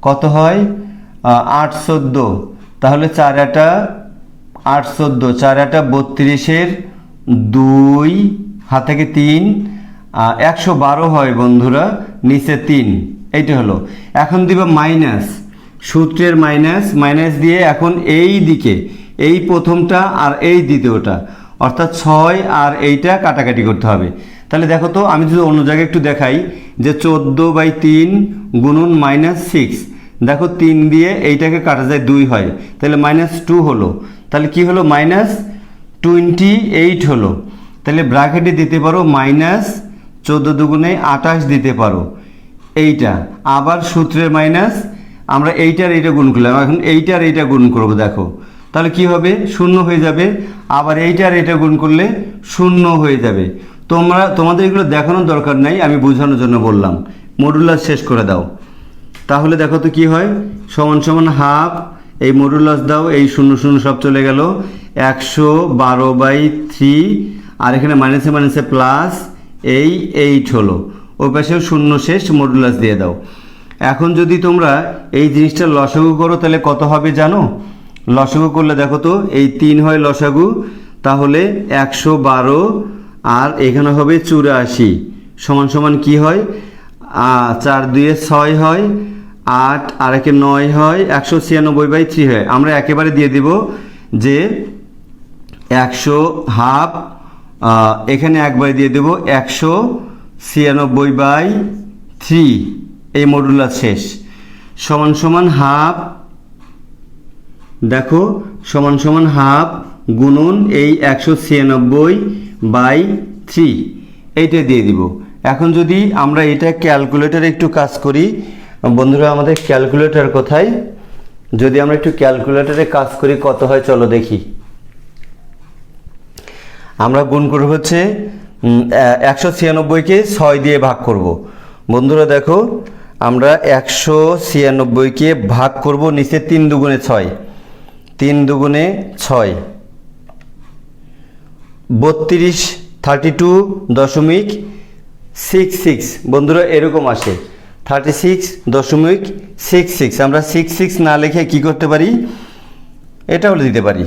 কত হয় 8,14, তাহলে 4 আটা 8,14, 4 আটা 32, 2 হাত থেকে 3, 112 হয় বন্ধুরা, নিচে 3, এইটা হলো। এখন দিব মাইনাস, সূত্রের মাইনাস দিয়ে এখন এই দিকে এই প্রথমটা আর এই দ্বিতীয়টা, অর্থাৎ 6 আর এইটা কাটাকাটি করতে হবে। তাহলে দেখো তো, আমি যদি অন্য জায়গায় একটু দেখাই যে 14/3 গুণন -6, দেখো 3 দিয়ে এইটাকে কাটা যায় 2 হয়, তাহলে -2 হলো, তাহলে কি হলো -28 হলো। তাহলে ব্র্যাকেটে দিতে পারো -14 দুগুণে 28 দিতে পারো, এইটা আবার সূত্রের মাইনাস, আমরা এইটার এইটা গুণ করলাম, এখন এইটার এইটা গুণ করবো, দেখো তাহলে কি হবে 0 হয়ে যাবে, আবার এইটার এটা গুণ করলে 0 হয়ে যাবে। তোমাদের এগুলো দেখানোর দরকার নাই, আমি বোঝানোর জন্য বললাম, মডুলাস শেষ করে দাও। তাহলে দেখো তো কি হয়, সমান সমান হাফ, এই মডুলাস দাও, এই 0 সব চলে গেল, 112/3, আর এখানে মাইনাসে প্লাস, এই 8 হলো, ওই পাশেও 0 শেষ, মডুলাস দিয়ে দাও। এখন যদি তোমরা এই জিনিসটা লসাগু করো তাহলে কত হবে জানো, লসাগু করলে দেখো তো, এই 3 হয় লসাগু, তাহলে 112 আর এখানে হবে 84, সমান সমান কি হয় 4 2 6 হয়, 8 আর 1 9 হয়, 196/3 হয়। আমরা একেবারে দিয়ে দিব যে 100 হাফ, এখানে একবারে দিয়ে দেব 196/3, এই মডুলাস শেষ, সমান সমান হাফ, দেখো সমান সমান হাফ গুণন এই 196/3, এইটা দিয়ে দিব। এখন যদি আমরা এটা ক্যালকুলেটরে একটু কাজ করি, বন্ধুরা আমাদের ক্যালকুলেটর কোথায়, যদি আমরা একটু ক্যালকুলেটরে কাজ করি কত হয় চলো দেখি। আমরা গুণ করব হচ্ছে 196কে 6 দিয়ে ভাগ করব। বন্ধুরা দেখো আমরা 196কে ভাগ করব, নিচে 3 দুগুণে 6, 3 দুগুণে 6, 32, 32.66, বন্ধুরা এরকম আসে 36.66। আমরা 66 না লিখে কি করতে পারি, এটা হলে দিতে পারি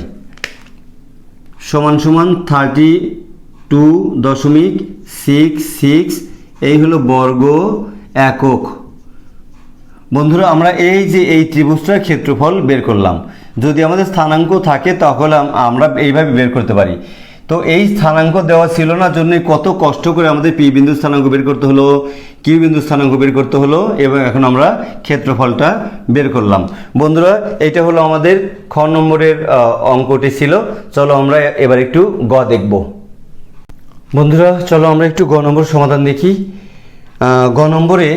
সমান সমান 32.66, এই হলো বর্গ একক। বন্ধুরা আমরা এই যে এই ত্রিভুজটার ক্ষেত্রফল বের করলাম, যদি আমাদের স্থানাঙ্ক থাকে তাহলে আমরা এইভাবে বের করতে পারি। তো এই স্থানাঙ্ক দেওয়া ছিল না জন্য কত কষ্ট করে আমাদের পি বিন্দু স্থানাঙ্ক বের করতে হলো, কিউ বিন্দু স্থানাঙ্ক বের করতে হলো, এবং এখন আমরা ক্ষেত্রফলটা বের করলাম। বন্ধুরা এটা হলো আমাদের খ নম্বরের অঙ্কটি ছিল। চলো আমরা এবার একটু গ দেখব। বন্ধুরা চলো আমরা একটু গ নম্বর সমাধান দেখি। গ নম্বরে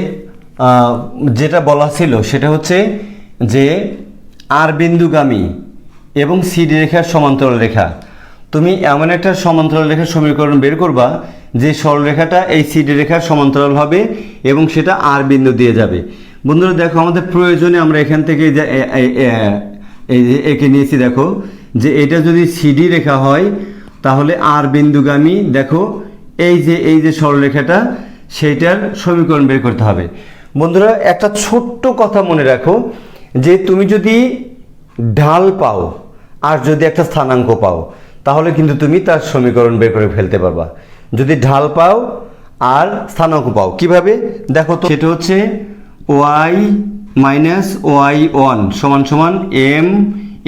যেটা বলা ছিল সেটা হচ্ছে যে আর বিন্দুগামী এবং সিডি রেখার সমান্তরাল রেখা, তুমি এমন একটা সমান্তরাল রেখার সমীকরণ বের করবা যে সরলরেখাটা এই সিডি রেখার সমান্তরাল হবে এবং সেটা আর বিন্দু দিয়ে যাবে। বন্ধুরা দেখো আমাদের প্রয়োজনে আমরা এখান থেকে এই যে এঁকে নিয়েছি, দেখো যে এটা যদি সিডি রেখা হয় তাহলে আর বিন্দুগামী, দেখো এই যে সরলরেখাটা সেইটার সমীকরণ বের করতে হবে। বন্ধুরা একটা ছোট্ট কথা মনে রাখো যে তুমি যদি ঢাল পাও আর যদি একটা স্থানাঙ্ক পাও তাহলে কিন্তু তুমি তার সমীকরণ বের করে ফেলতে পারবা। যদি ঢাল পাও আর স্থানাঙ্ক পাও কিভাবে দেখো তো, সেটা হচ্ছে y - y1 সমান সমান m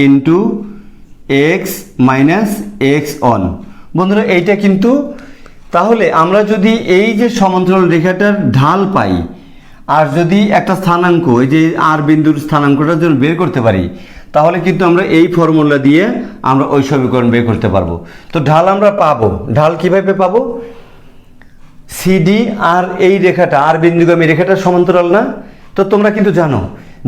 ইন্টু x - x1। বন্ধুরা এইটা কিন্তু, তাহলে আমরা যদি এই যে সমান্তরাল রেখাটার ঢাল পাই আর যদি একটা স্থানাঙ্ক এই যে আর বিন্দুর স্থানাঙ্কটা যদি বের করতে পারি তাহলে কিন্তু আমরা এই ফর্মুলা দিয়ে আমরা ওই সমীকরণ বের করতে পারবো। তো ঢাল আমরা পাবো, ঢাল কিভাবে পাবো, সিডি আর এই রেখাটা আর বিন্দুগামী রেখাটা সমান্তরাল না, তো তোমরা কিন্তু জানো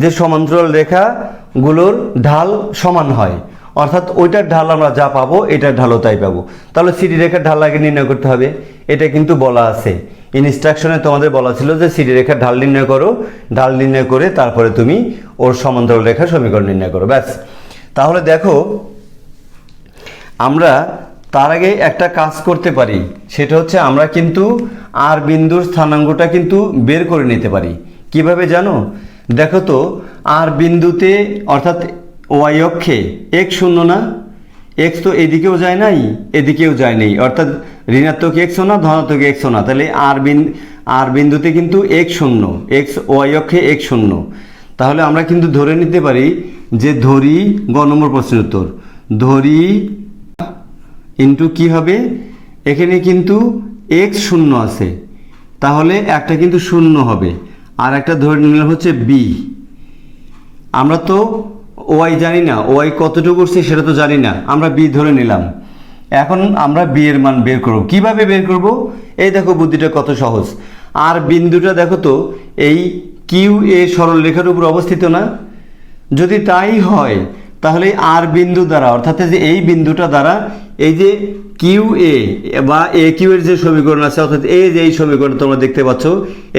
যে সমান্তরাল রেখাগুলোর ঢাল সমান হয়, অর্থাৎ ওইটার ঢাল আমরা যা পাবো এটার ঢালও তাই পাবো। তাহলে সিডি রেখার ঢাল আগে নির্ণয় করতে হবে, এটা কিন্তু বলা আছে ইনস্ট্রাকশনে, তোমাদের বলা ছিল যে সিডি রেখার ঢাল নির্ণয় করো, ঢাল নির্ণয় করে তারপরে তুমি ওর সমান্তরাল রেখার সমীকরণ নির্ণয় করো, ব্যাস। তাহলে দেখো আমরা তার আগে একটা কাজ করতে পারি, সেটা হচ্ছে আমরা কিন্তু আর বিন্দুর স্থানাঙ্কটা কিন্তু বের করে নিতে পারি। কিভাবে জানো, দেখো তো আর বিন্দুতে অর্থাৎ ওয়াই অক্ষে x শূন্য না, x তো এদিকেও যায় নাই এদিকেও যায় নাই, অর্থাৎ ঋণাত্মক x না ধনাত্মক x না, তাহলে আর বিন্দুতে কিন্তু x শূন্য, x ওয়াই অক্ষে x শূন্য। তাহলে আমরা কিন্তু ধরে নিতে পারি যে ধরি, গ নম্বর প্রশ্নের উত্তর, ধরি ইন্টু কি হবে, এখানে কিন্তু x শূন্য আছে তাহলে একটা কিন্তু শূন্য হবে, আর একটা ধরে নিলাম হচ্ছে b। আমরা তো ওয়াই জানি না, ওয়াই কতটুকু করছে সেটা তো জানি না, আমরা বি ধরে নিলাম। এখন আমরা বি এর মান বের করব, কিভাবে বের করব, এই দেখো বুদ্ধিটা কত সহজ। আর বিন্দুটা দেখো তো এই কিউ এ সরল রেখার উপর অবস্থিত না, যদি তাই হয় তাহলে আর বিন্দু দ্বারা অর্থাৎ যে এই বিন্দুটা দ্বারা এই যে কিউ এ বা এ কিউ এর যে সমীকরণ আছে, অর্থাৎ এই যে এই সমীকরণ তোমরা দেখতে পাচ্ছ,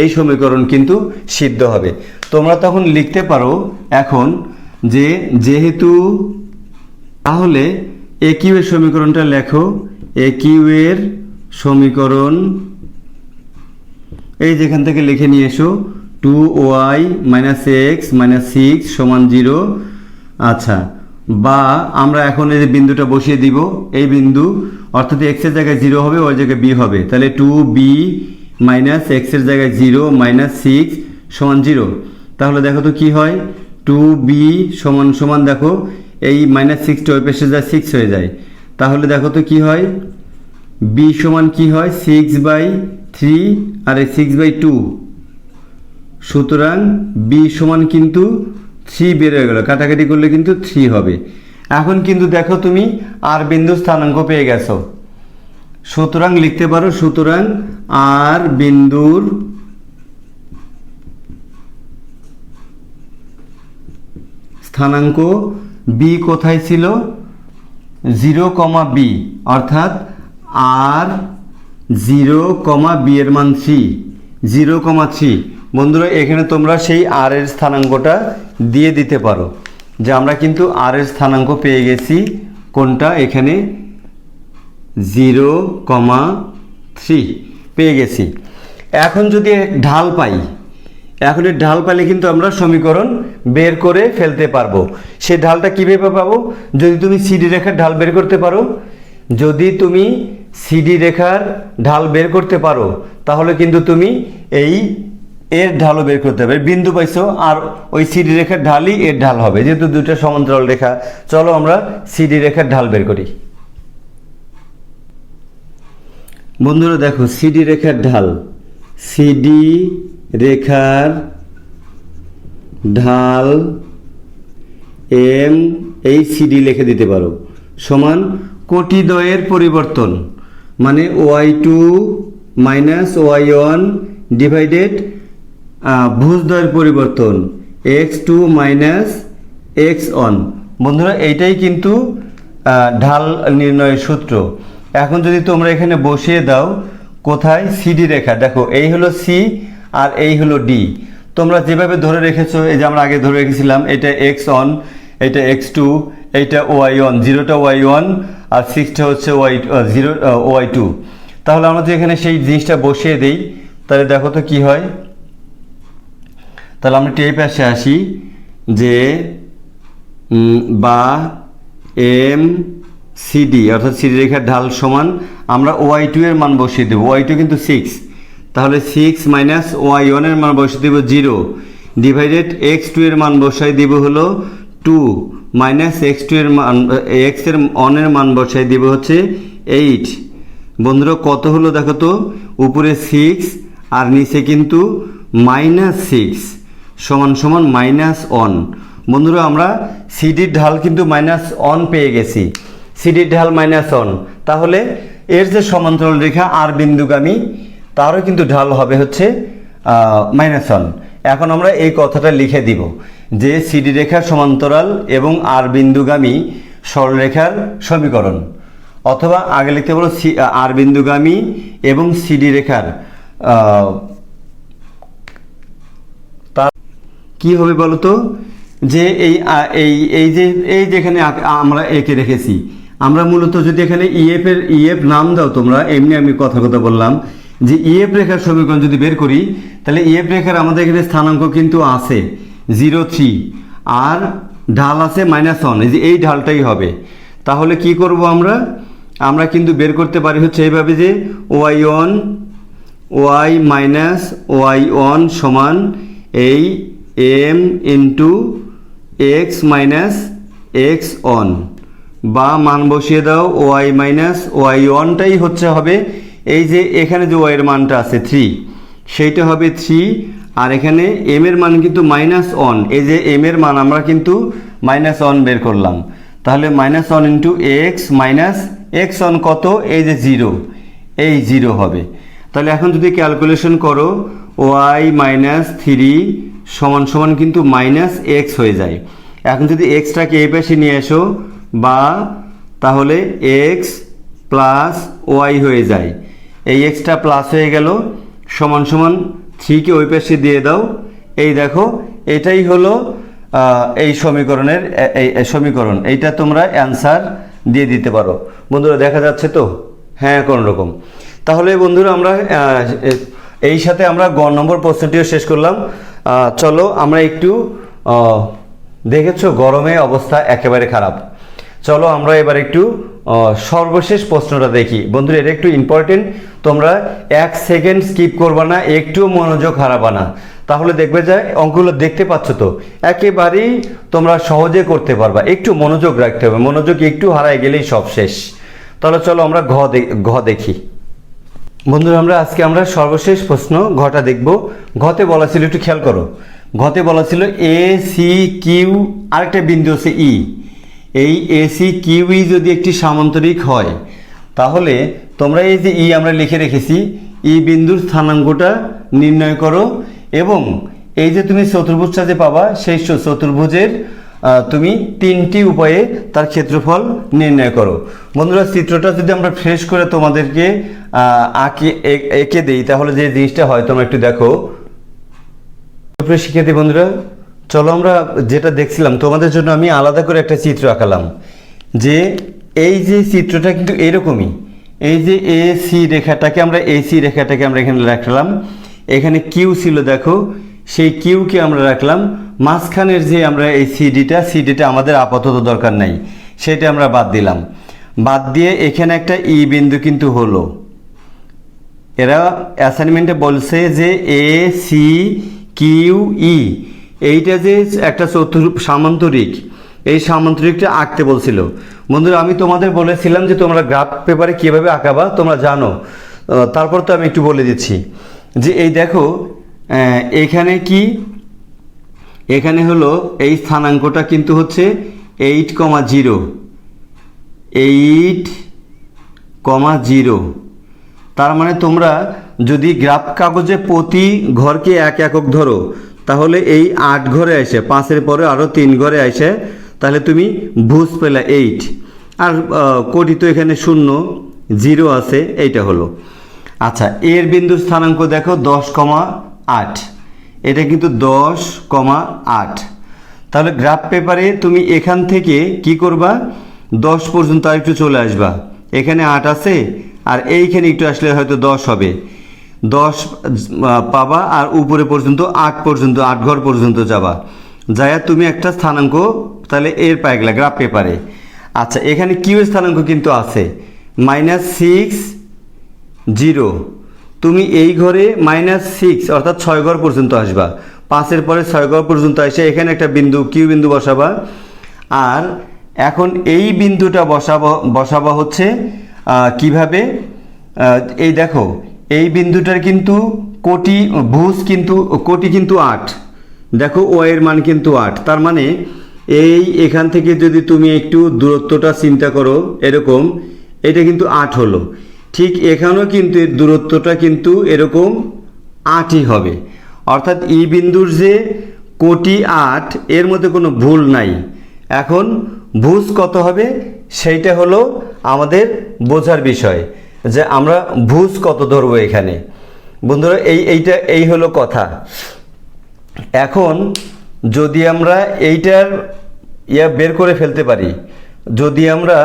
এই সমীকরণ কিন্তু সিদ্ধ হবে। তোমরা তখন লিখতে পারো এখন যে যেহেতু, তাহলে এ কিউ এর সমীকরণটা লেখো, এ কিউ এর সমীকরণ এই যেখান থেকে লিখে নিয়ে এসো 2y - x - 6 = 0। আচ্ছা, বা আমরা এখন এই যে বিন্দুটা বসিয়ে দিব, এই বিন্দু অর্থাৎ x এর জায়গায় 0 হবে, ওই জায়গায় b হবে, তাহলে 2b - x এর জায়গায় 0 - 6 = 0। তাহলে দেখো তো কি হয়, 2b সমান সমান দেখো এই -6টা ওই পাশে যায় 6 হয়ে যায়, তাহলে দেখো তো কি হয়, b সমান কি হয় 6/3 আর এই 6/2, সুতরাং b সমান কিন্তু 3 বের হয়ে গেল, কাটাকাটি করলে কিন্তু 3 হবে। এখন কিন্তু দেখো তুমি আর বিন্দুর স্থানাঙ্ক পেয়ে গেছো, সুতরাং লিখতে পারো, সুতরাং আর বিন্দুর স্থানাঙ্ক b কোথায় ছিল, 0, b, অর্থাৎ আর 0, b এর মান 3, 0,3। বন্ধুরা এখানে তোমরা সেই আর এর স্থানাঙ্কটা দিয়ে দিতে পারো, যে আমরা কিন্তু আর এর স্থানাঙ্ক পেয়ে গেছি কোনটা, এখানে 0,3 পেয়ে গেছি। এখন যদি ঢাল পাই, এখন এর ঢাল পাইলে কিন্তু আমরা সমীকরণ বের করে ফেলতে পারবো। সেই ঢালটা কীভাবে পাবো, যদি তুমি সিডি রেখার ঢাল বের করতে পারো, যদি তুমি সিডি রেখার ঢাল বের করতে পারো তাহলে কিন্তু তুমি এই এর ঢালও বের করতে হবে। বিন্দু পাইছো আর ওই সিডি রেখার ঢালই এর ঢাল হবে, যেহেতু দুটো সমান্তরাল রেখা। চলো আমরা সিডি রেখার ঢাল বের করি। বন্ধুরা দেখো সিডি রেখার ঢাল, সিডি রেখার ঢাল এম, এই সিডি লিখে দিতে পারো, সমান কোটিদ্বয়ের পরিবর্তন, মানে y2 মাইনাস y1 ডিভাইডেড ভুজদ্বয়ের পরিবর্তন x2 মাইনাস x1। বন্ধুরা এইটাই কিন্তু ঢাল নির্ণয়ের সূত্র। এখন যদি তোমরা এখানে বসিয়ে দাও, কোথায় সিডি রেখা, দেখো এই হলো সি আর এই হলো ডি, তোমরা যেভাবে ধরে রেখেছো, এই যে আমরা আগে ধরে রেখেছিলাম, এটা x1, এটা x2, এইটা y1, 0টা y1 আর 6টা হচ্ছে y2। তাহলে আমরা যদি এখানে সেই জিনিসটা বসিয়ে দেই, তাহলে দেখো তো কি হয়। তাহলে আমরা এই পাশে আসি, যে বা এম সিডি অর্থাৎ সিডি রেখার ঢাল সমান, আমরা y2 এর মান বসিয়ে দেবো, y2 কিন্তু 6, তাহলে 6 মাইনাস y1 এর মান বসিয়ে দেবো 0 ডিভাইডেড x2 এর মান বসাই দিব হলো 2 মাইনাস x2 এর মান, x এর অন এর মান বসাই দিব হচ্ছে 8। বন্ধুরা কত হলো দেখো তো, উপরে 6 আর নিচে কিন্তু -6 সমান সমান -1। বন্ধুরা আমরা সিডির ঢাল কিন্তু -1 পেয়ে গেছি, সিডির ঢাল -1, তাহলে এর যে সমান্তরাল রেখা আর বিন্দুগামী তারও কিন্তু ঢাল হবে হচ্ছে -1। এখন আমরা এই কথাটা লিখে দিব যে সিডি রেখার সমান্তরাল এবং আর বিন্দুগামী সরলরেখার সমীকরণ, অথবা আগে লিখতে বলো আর বিন্দুগামী এবং সিডি রেখার তার কি হবে বলো তো, যে এই যেখানে আমরা একে রেখেছি, আমরা মূলত যদি এখানে ইএফ নাম দাও তোমরা, এমনি আমি কথা বললাম যে ইএফ রেখার সমীকরণ যদি বের করি, তাহলে ইএফ রেখার আমাদের এখানে স্থানাঙ্ক কিন্তু আছে 0,3 আর ঢাল আছে -1, এই যে এই ঢালটাই হবে। তাহলে কি করব আমরা কিন্তু বের করতে পারি হচ্ছে এইভাবে, যে y মাইনাস y1 সমান এই m into x minus x1, বা মান বসিয়ে দাও y মাইনাস y1টাই হচ্ছে হবে এই যে এখানে যে y এর মানটা আছে 3, সেইটা হবে 3, আর এখানে m এর মান কিন্তু -1, এই যে m এর মান আমরা কিন্তু -1 বের করলাম, তাহলে -1 ইন্টু x মাইনাস x1 কত, এই যে 0, এই 0 হবে। তাহলে এখন যদি ক্যালকুলেশন করো y মাইনাস 3 সমান সমান কিন্তু -x হয়ে যায়। এখন যদি xটাকে এই পাশে নিয়ে এসো, বা তাহলে x প্লাস y হয়ে যায়, এই xটা প্লাস হয়ে গেল, সমান সমান 3কে ওই পাশে দিয়ে দাও, এই দেখো এটাই হলো এই সমীকরণের সমীকরণ। এইটা তোমরা অ্যান্সার দিয়ে দিতে পারো। বন্ধুরা দেখা যাচ্ছে তো? হ্যাঁ, কোনো রকম। তাহলে বন্ধুরা আমরা এই সাথে আমরা গ নম্বর প্রশ্নটিও শেষ করলাম। চলো আমরা একটু, দেখেছো গরমে অবস্থা একেবারে খারাপ, চলো আমরা এবার একটু সর্বশেষ প্রশ্নটা দেখি। বন্ধুরা এটা একটু ইম্পর্টেন্ট, তোমরা 1 সেকেন্ড স্কিপ করবা না, একটু মনোযোগ হারাবা না, তাহলে দেখবে যে অঙ্কগুলো দেখতে পাচ্ছ তো একেবারেই তোমরা সহজে করতে পারবা। একটু মনোযোগ রাখতে হবে, মনোযোগ একটু হারায় গেলেই সব শেষ। তাহলে চলো আমরা ঘ দেখি। বন্ধুরা আজকে আমরা সর্বশেষ প্রশ্ন ঘটা দেখব। ঘতে বলা ছিল, একটু খেয়াল করো, ঘতে বলা ছিল এ সি কিউ আরেকটা বিন্দু আছে ই। এই এ সি কিউ ই যদি একটি সামান্তরিক হয় তাহলে তোমরা এই যে ই আমরা লিখে রেখেছি, ই বিন্দুর স্থানাঙ্কটা নির্ণয় করো এবং এই যে তুমি চতুর্ভুজটা যে পাবা সেই চতুর্ভুজের তুমি 3টি উপায়ে তার ক্ষেত্রফল নির্ণয় করো। বন্ধুরা চিত্রটা যদি আমরা ফ্রেশ করে তোমাদেরকে এঁকে দেই তাহলে যে জিনিসটা হয় তোমরা একটু দেখো। শিক্ষার্থী বন্ধুরা চলো আমরা যেটা দেখছিলাম তোমাদের জন্য আমি আলাদা করে একটা চিত্র আঁকালাম, যে এই যে চিত্রটা কিন্তু এরকমই। এই যে এ সি রেখাটাকে আমরা এখানে রাখলাম, এখানে কিউ ছিল দেখো, সেই কিউকে আমরা রাখলাম, মাঝখানের যে আমরা এই সিডিটা আমাদের আপাতত দরকার নাই, সেটা আমরা বাদ দিলাম। বাদ দিয়ে এখানে একটা ই বিন্দু কিন্তু হলো। এরা অ্যাসাইনমেন্টে বলছে যে এ সি কিউ ই এইটা যে একটা সামান্তরিক, এই সামান্তরিকটা আঁকতে বলছিল। বন্ধুরা আমি তোমাদের বলেছিলাম যে তোমরা গ্রাফ পেপারে কীভাবে আঁকাবা তোমরা জানো, তারপর তো আমি একটু বলে দিচ্ছি যে এই দেখো এখানে কি, এখানে হলো এই স্থানাঙ্কটা কিন্তু হচ্ছে 8,0, 8,0। তার মানে তোমরা যদি গ্রাফ কাগজে প্রতি ঘরকে 1 একক ধরো তাহলে এই 8 ঘরে আসে, 5-এর পরে আরও 3 ঘরে আসে, তাহলে তুমি ভুজ পেলে 8। আর কোটি তো এখানে 0 আছে, এইটা হলো। আচ্ছা এর বিন্দুর স্থানাঙ্ক দেখো 10,8, এটা কিন্তু 10,8। তাহলে গ্রাফ পেপারে তুমি এখান থেকে কি করবা, 10 পর্যন্ত আর একটু চলে আসবা, এখানে 8 আছে আর এইখানে একটু আসলে হয়তো 10 হবে, 10 পাবা আর উপরে পর্যন্ত 8 ঘর পর্যন্ত যাবা, যায়া তুমি একটা স্থানাঙ্ক তাহলে এর পাই গেলা গ্রাফ পেপারে। আচ্ছা এখানে কিউ এর স্থানাঙ্ক কিন্তু আছে -6,0, তুমি এই ঘরে -6 অর্থাৎ 6 ঘর পর্যন্ত আসবা, 5-এর পরে 6 ঘর পর্যন্ত এসে এখানে একটা বিন্দু কিউ বিন্দু বসাবা। আর এখন এই বিন্দুটা বসাবা হচ্ছে কিভাবে, এই দেখো এই বিন্দুটার কিন্তু কোটি কিন্তু 8, দেখো ও এর মান কিন্তু 8। তার মানে এখান থেকে যদি তুমি একটু দূরত্বটা চিন্তা করো এরকম, এটা কিন্তু 8 হলো। ঠিক এখানেও কিন্তু এর দূরত্বটা কিন্তু এরকম 8ই হবে, অর্থাৎ ই বিন্দুর যে কোটি 8 এর মধ্যে কোনো ভুল নাই। এখন ভুজ কত হবে সেইটা হলো আমাদের বোঝার বিষয়, যে আমরা ভুজ কত ধরবো এখানে। বন্ধুরা এই হলো কথা। এখন যদি আমরা এইটার বের করে ফেলতে পারি, যদি আমরা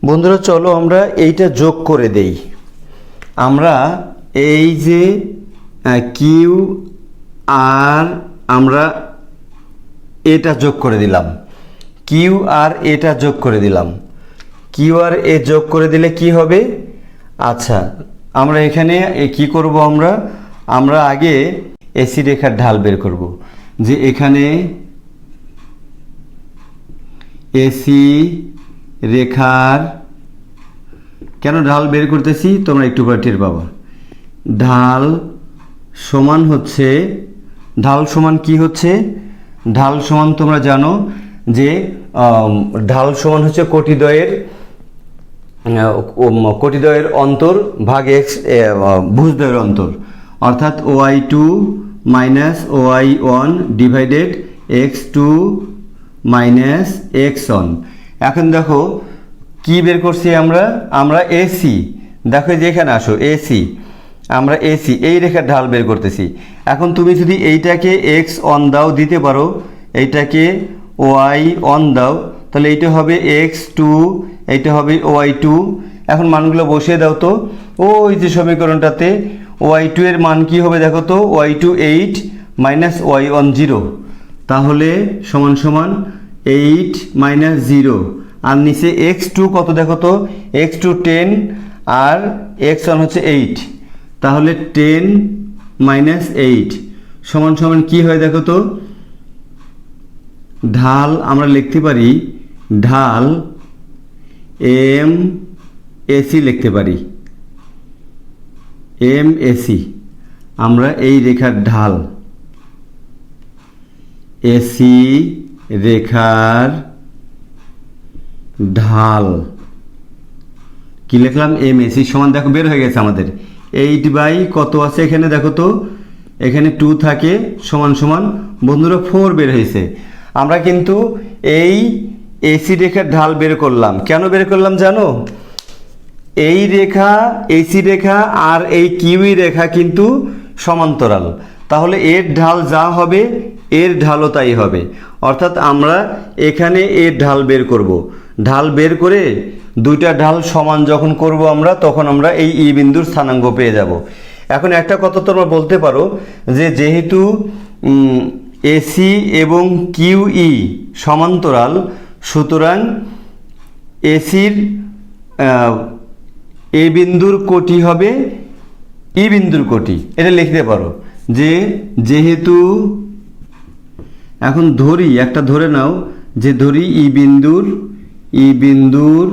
বন্ধুরা চলো আমরা এইটা যোগ করে দেই। আমরা এই যে কিউ আর আমরা এটা যোগ করে দিলাম, কিউ আর এটা যোগ করে দিলাম, কিউ আর এ যোগ করে দিলে কি হবে। আচ্ছা আমরা এখানে কি করব, আমরা আগে এসি রেখার ঢাল বের করব, যে এখানে এসি রেখার কেন ঢাল বের করতেছি তোমরা একটু পরে টের পাবা। ঢাল সমান কি হচ্ছে, ঢাল সমান তোমরা জানো যে ঢাল সমান হচ্ছে কোটিদ্বয়ের অন্তর ভাগ এক্স ভুজদ্বয়ের অন্তর, অর্থাৎ OI2 - OI1 divided x2 - x1। এখন দেখো কি বের করছি আমরা এসি, দেখো যে এখানে আসো এসি, আমরা এসি এই রেখার ঢাল বের করতেছি। এখন তুমি যদি এইটাকে x1 দাও দিতে পারো, এইটাকে OI1 দাও, তাহলে এইটা হবে x2, এইটা হবে OI2। এখন মানগুলো বসিয়ে দাও তো, ওই যে সমীকরণটাতে OI2 এর মান কি হবে দেখো তো, OI2 8 - OI1 0, তাহলে সমান 8 - 0। আর নিচে x2 কত দেখো তো, x2 10 আর x1 হচ্ছে 8, তাহলে 10 মাইনাস 8 সমান সমান কি হয় দেখো তো, ঢাল আমরা লিখতে পারি ঢাল এম এসি লিখতে পারি, এম এসি। আমরা এই রেখার ঢাল, এসি রেখার ঢাল কি লিখলাম, এম এসি সমান দেখো বের হয়ে গেছে আমাদের 8 বাই কত আছে এখানে দেখো তো, এখানে 2 থাকে সমান সমান বন্ধুরা 4 বের হয়েছে। আমরা কিন্তু এই এসি রেখার ঢাল বের করলাম, কেন বের করলাম জানো, এই রেখা এসি রেখা আর এই কিউই রেখা কিন্তু সমান্তরাল, তাহলে এর ঢাল যা হবে এর ঢালও তাই হবে। অর্থাৎ আমরা এখানে এর ঢাল বের করব, ঢাল বের করে দুইটা ঢাল সমান যখন করব আমরা, তখন আমরা এই ই বিন্দুর স্থানাঙ্ক পেয়ে যাব। এখন একটা কথা তোমরা বলতে পারো যে যেহেতু এসি এবং কিউই সমান্তরাল, সুতরাং এসির এ বিন্দুর কোটি হবে ই বিন্দুর কোটি, এটা লিখতে পারো যে যেহেতু, এখন ধরি একটা ধরে নাও যে ধরি ই বিন্দুর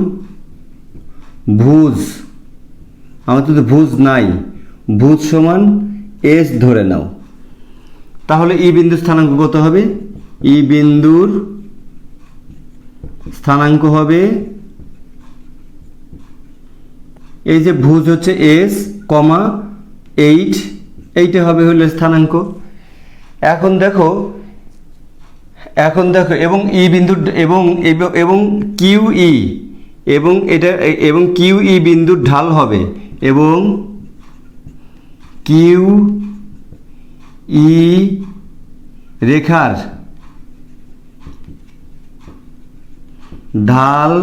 ভুজ, আমার তো ভুজ নাই, ভুজ সমান এস ধরে নাও, তাহলে ই বিন্দুর স্থানাঙ্ক কত হবে, ই বিন্দুর স্থানাঙ্ক হবে এই যে ভুজ হচ্ছে এস কমা 8, এইটা হবে হলো স্থানাঙ্ক। এখন দেখো এবং ই বিন্দুর এবং কিউই এবং এটা এবং কিউই বিন্দুর ঢাল হবে, এবং কিউই রেখার ঢাল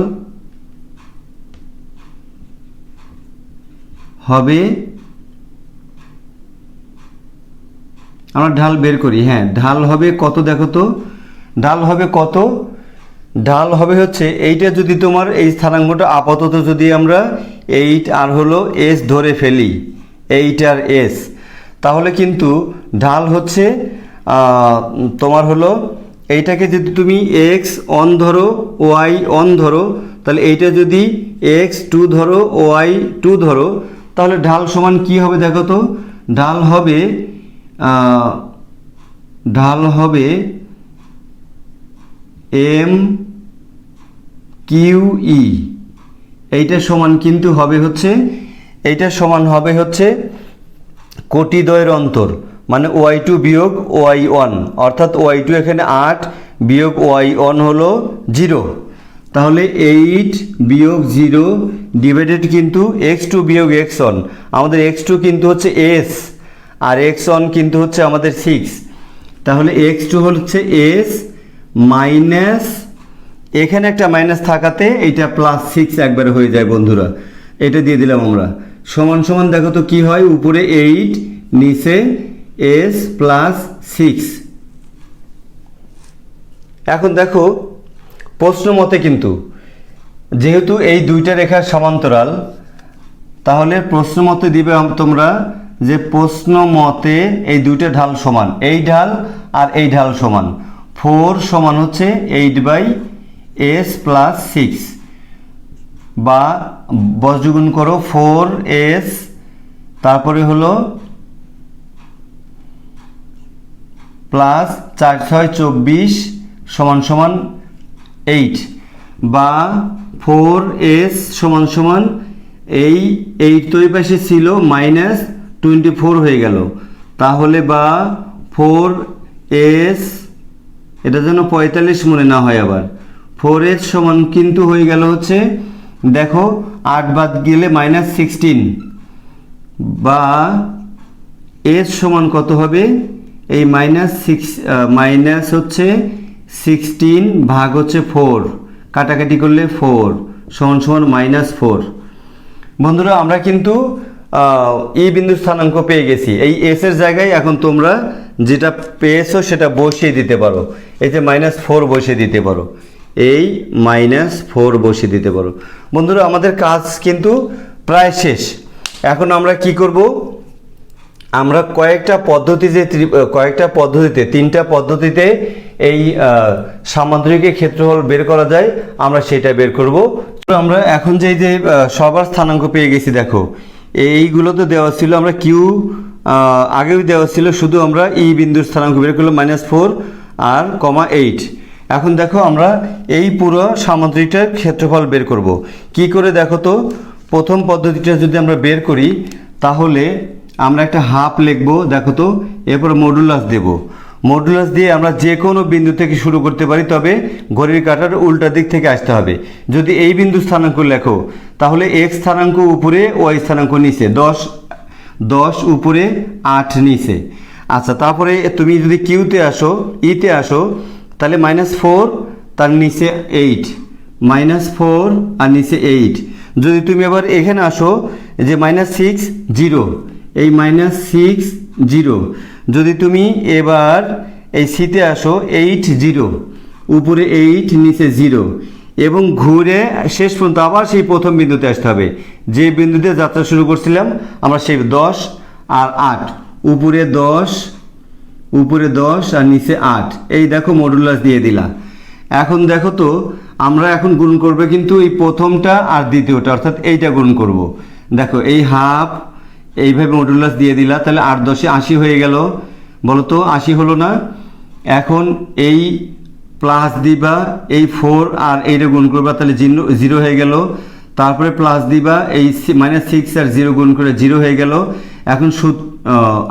হবে, আমরা ঢাল বের করি, হ্যাঁ ঢাল হবে কত দেখো তো, ঢাল হবে কত, ঢাল হবে হচ্ছে এইটা, যদি তোমার এই স্থানাঙ্কটা আপাতত যদি আমরা 8 আর হলো এস ধরে ফেলি, 8 আর এস, তাহলে কিন্তু ঢাল হচ্ছে তোমার হলো এইটাকে যদি তুমি এক্স অন ধরো ওয়াই অন ধরো, তাহলে এইটা যদি এক্স 2 ধরো ওয়াই 2 ধরো, তাহলে ঢাল সমান কি হবে দেখো তো, ঢাল হবে এম কিউই, এইটা সমান কিন্তু হবে হচ্ছে, এইটা সমান হবে হচ্ছে কোটিদ্বয়ের অন্তর, মানে ওয়াই 2 বিয়োগ ওয়াই 1, অর্থাৎ ওয়াই 2 এখানে 8 বিয়োগ ওয়াই 1 হলো 0, তাহলে 8 বিয়োগ 0 ডিভাইডেড কিন্তু x2 বিয়োগ x1, আমাদের x2 কিন্তু হচ্ছে s আর x1 কিন্তু হচ্ছে আমাদের 6, তাহলে x2 হচ্ছে s মাইনাস, এখানে একটা মাইনাস থাকাতে এইটা +6 একবারে হয়ে যায় বন্ধুরা, এটা দিয়ে দিলাম আমরা, সমান সমান দেখো তো কি হয়, উপরে 8 নিচে s +6। এখন দেখো প্রশ্ন মতে কিন্তু যেহেতু এই দুইটা রেখার সমান্তরাল, তাহলে প্রশ্ন মতে দিবে তোমরা যে প্রশ্ন মতে এই দুইটা ঢাল সমান, এই ঢাল আর এই ঢাল সমান, 4 সমান হচ্ছে 8 বাই s +6, বা বজ্রগুণ করো 4s তারপরে হলো প্লাস 4 6 24 সমান সমান 8, বা 4s সমান সমান এই 8 তো এই পাশে ছিল -24 হয়ে গেল, তাহলে বা 4s, এটা যেন 45 মনে না হয় আবার, 4s সমান কিন্তু হয়ে গেল হচ্ছে দেখো 8 বাদ গেলে -16, বা s সমান কত হবে, এই মাইনাস হচ্ছে 16 ভাগ হচ্ছে 4, কাটাকাটি করলে 4 সমান সমান -4। বন্ধুরা আমরা কিন্তু ই বিন্দুর স্থানাঙ্ক পেয়ে গেছি, এই এস এর জায়গায় এখন তোমরা যেটা পেয়েছো সেটা বসিয়ে দিতে পারো, এই যে -4 বসিয়ে দিতে পারো, এই -4 বসিয়ে দিতে পারো। বন্ধুরা আমাদের কাজ কিন্তু প্রায় শেষ, এখন আমরা কি করব, আমরা কয়েকটা পদ্ধতিতে 3টা পদ্ধতিতে এই সামান্তরিকের ক্ষেত্রফল বের করা যায়, আমরা সেটা বের করব। আমরা এখন যে সবার স্থানাঙ্ক পেয়ে গেছি, দেখো এইগুলো তো দেওয়া ছিল, আমরা কিউ আগেও দেওয়া ছিল, শুধু আমরা ই বিন্দুর স্থানাঙ্ক বের করলাম -4 আর 8। এখন দেখো আমরা এই পুরো সামান্তরিকটার ক্ষেত্রফল বের করব কি করে। দেখো তো, প্রথম পদ্ধতিটা যদি আমরা বের করি তাহলে আমরা একটা হাফ লিখবো, দেখো তো, এরপর মডুলাস দেব। মডুলাস দিয়ে আমরা যে কোনো বিন্দু থেকে শুরু করতে পারি, তবে ঘড়ির কাঁটার উল্টা দিক থেকে আসতে হবে। যদি এই বিন্দু স্থানাঙ্ক লেখো তাহলে x স্থানাঙ্ক উপরে, y স্থানাঙ্ক নিচে, 10 উপরে 8 নিচে। আচ্ছা, তারপরে তুমি যদি কিউতে আসো, ইতে আসো, তাহলে -4 তার নিচে 8, -4 আর নিচে 8। যদি তুমি আবার এখানে আসো যে -6 0, এই -6 0। যদি তুমি এবার এই সিতে আসো 8 0, উপরে 8 নিচে 0, এবং ঘুরে শেষ পর্যন্ত আবার সেই প্রথম বিন্দুতে আসতে হবে, যে বিন্দুতে যাত্রা শুরু করছিলাম আমরা, সেই 10 আর 8, উপরে 10 আর নিচে 8। এই দেখো মডুলাস দিয়ে দিলা। এখন দেখো তো, আমরা এখন গুণ করবে কিন্তু এই প্রথমটা আর দ্বিতীয়টা, অর্থাৎ এইটা গুণ করব। দেখো এই হাফ এইভাবে মডুলাস দিয়ে দিলা, তাহলে 8 10 80 হয়ে গেল। বলো তো 80 হলো না? এখন এই প্লাস দিবা, এই 4 আর এইটা গুণ করবা, তাহলে 0 হয়ে গেল। তারপরে প্লাস দিবা, এই -6 আর 0 গুণ করে 0 হয়ে গেল। এখন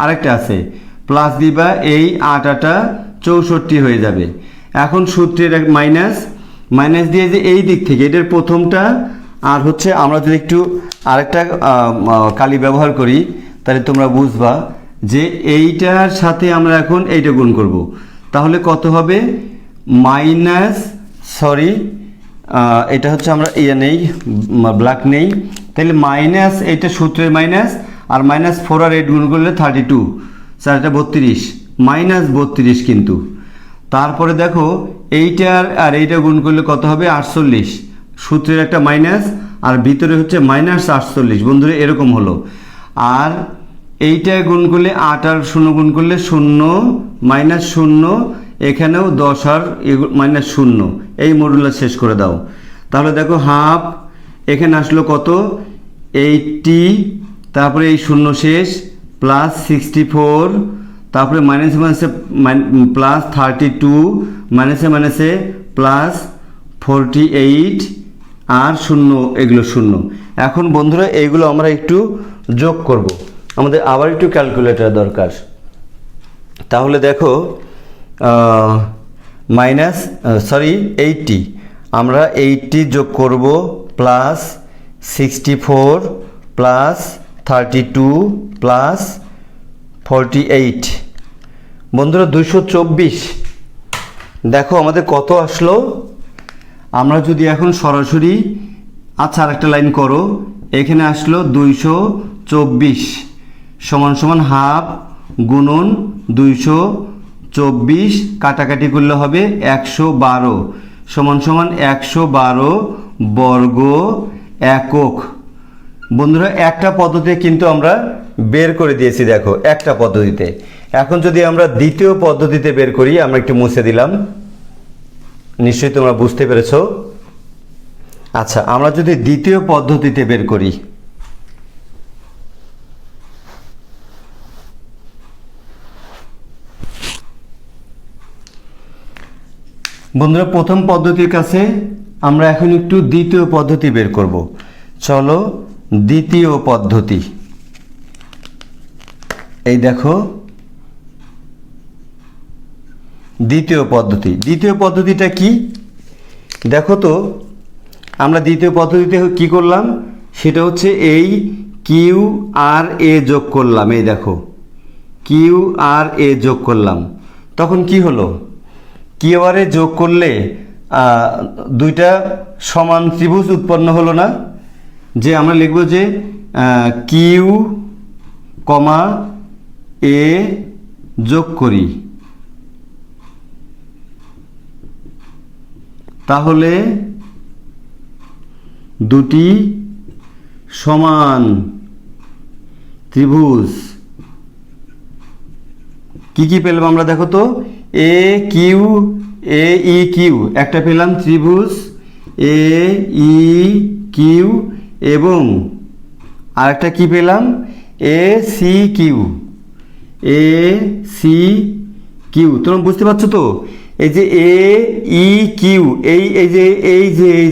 আরেকটা আছে, প্লাস দিবা, এই 8 8 64 হয়ে যাবে। এখন সূত্রের মাইনাস দিয়ে যে এই দিক থেকে, এটার প্রথমটা আর হচ্ছে, আমরা যদি একটু আরেকটা কালি ব্যবহার করি তাহলে তোমরা বুঝবা যে এইটার সাথে আমরা এখন এইটা গুণ করব, তাহলে কত হবে? এটা হচ্ছে আমরা নেই, ব্ল্যাক নেই, তাহলে মাইনাস, এইটা সূত্রের মাইনাস, আর -4 আর 8 গুণ করলে 32, 4টা 32, -32 কিন্তু। তারপরে দেখো এইটার আর এইটা গুণ করলে কত হবে? 48, সূত্রের একটা মাইনাস আর ভিতরে হচ্ছে -48। বন্ধুরা এরকম হলো। আর এইটা গুণ করলে 8 আর 0 গুণ করলে 0, -0, এখানেও 10 আর -0, এই মডুলাস শেষ করে দাও। তাহলে দেখো হাফ, এখানে আসলো কত? 80, তারপরে এই 0 শেষ, প্লাস 64, তারপরে মাইনাসে প্লাস 32, মাইনাসে প্লাস 48, আর 0, এগুলো 0। এখন বন্ধুরা এইগুলো আমরা একটু যোগ করব, আমাদের আবার একটু ক্যালকুলেটর দরকার। তাহলে দেখো 80, আমরা 80 যোগ করব, প্লাস 64 প্লাস 32 প্লাস 48, বন্ধুরা 224। দেখো আমাদের কত আসলো। আমরা যদি এখন সরাসরি, আচ্ছা আরেকটা লাইন করো, এখানে আসলো 224 সমান হাফ গুণন 224, কাটাকাটি করলে হবে 112 সমান 112 বর্গ একক। বন্ধুরা একটা পদ্ধতিতে কিন্তু আমরা বের করে দিয়েছি, দেখো একটা পদ্ধতিতে। এখন যদি আমরা দ্বিতীয় পদ্ধতিতে বের করি, আমরা একটু মুছে দিলাম, নিশ্চয়ই তোমরা বুঝতে পেরেছো। আচ্ছা, আমরা যদি দ্বিতীয় পদ্ধতিতে বের করি, বন্ধুরা প্রথম পদ্ধতির কাছে আমরা এখন একটু দ্বিতীয় পদ্ধতি বের করব। চলো দ্বিতীয় পদ্ধতি, এই দেখো দ্বিতীয় পদ্ধতিটা কি? দেখো তো, আমরা দ্বিতীয় পদ্ধতিতে কি করলাম, সেটা হচ্ছে এই কিউ আর এ যোগ করলাম। এই দেখো কিউ আর এ যোগ করলাম, তখন কি হলো? কিউ আর এ যোগ করলে দুইটা সমান ত্রিভুজ উৎপন্ন হলো না? যে আমরা লিখব যে কিউ কমা এ যোগ করি, তাহলে দুটি সমান ত্রিভুজ কি পেলাম আমরা দেখো তো, এ কিউ এ ই কিউ একটা পেলাম ত্রিভুজ এ ই কিউ, এবং আরেকটা কি পেলাম A C Q, A C Q. তোমরা বুঝতে পারছো তো, এই যে এ ই কিউ এই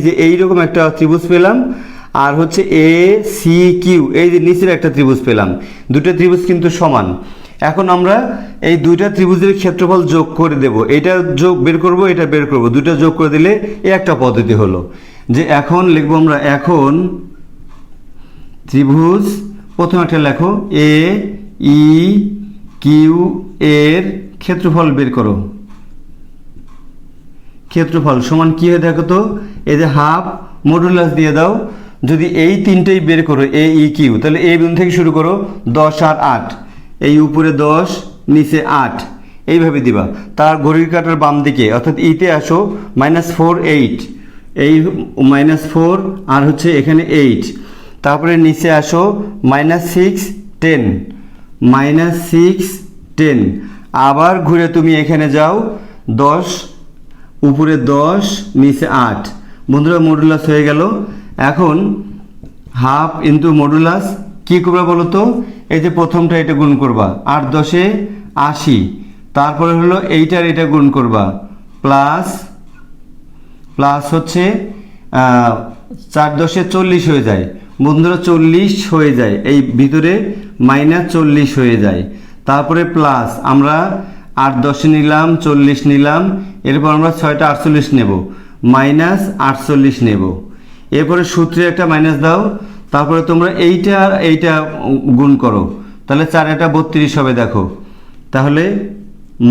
যে এইরকম একটা ত্রিভুজ পেলাম, আর হচ্ছে এ সি কিউ এই যে নিচের একটা ত্রিভুজ পেলাম। দুটো ত্রিভুজ কিন্তু সমান। এখন আমরা এই দুইটা ত্রিভুজের ক্ষেত্রফল যোগ করে দেব, এটা যোগ বের করব, এটা বের করব, দুটো যোগ করে দিলে এই একটা পদ্ধতি হলো। যে এখন লিখবো আমরা, এখন ত্রিভুজ প্রথম একটা লেখো এ ই কিউ এর ক্ষেত্রফল বের করো। ক্ষেত্রফল সমান কি হয় দেখো তো, এই যে হাফ মডুলাস দিয়ে দাও। যদি এই তিনটেই বের করো এ ই কিউ, তাহলে এই বিন্দু থেকে শুরু করো, 10 আর 8, এই উপরে 10 নিচে 8 এইভাবে দিবা। তার ঘড়ির কাঁটার বাম দিকে অর্থাৎ ইতে আসো, -4 8, এই -4 আর হচ্ছে এখানে 8, তারপরে নিচে আসো -6 10, -6 10, আবার ঘুরে তুমি এখানে যাও 10, উপরে 10 নিচে 8। বন্ধুরা মডুলাস হয়ে গেল। এখন হাফ ইন্টু মডুলাস কি করবা বলো তো, এই যে প্রথমটা এটা গুণ করবা, 8 10 80, তারপরে হলো এইটার এটা গুণ করবা, প্লাস হচ্ছে 4 10 40 হয়ে যায়। বন্ধুরা 40 হয়ে যায়, এই ভিতরে -40 হয়ে যায়। তারপরে প্লাস আমরা 8 10 নিলাম, 40 নিলাম, এরপর আমরা 6টা 48 নেব, -48 নেব। এরপরে সূত্রে একটা মাইনাস দাও, তারপরে তোমরা এইটা আর এইটা গুণ করো, তাহলে 4 এটা 32 হবে। দেখো তাহলে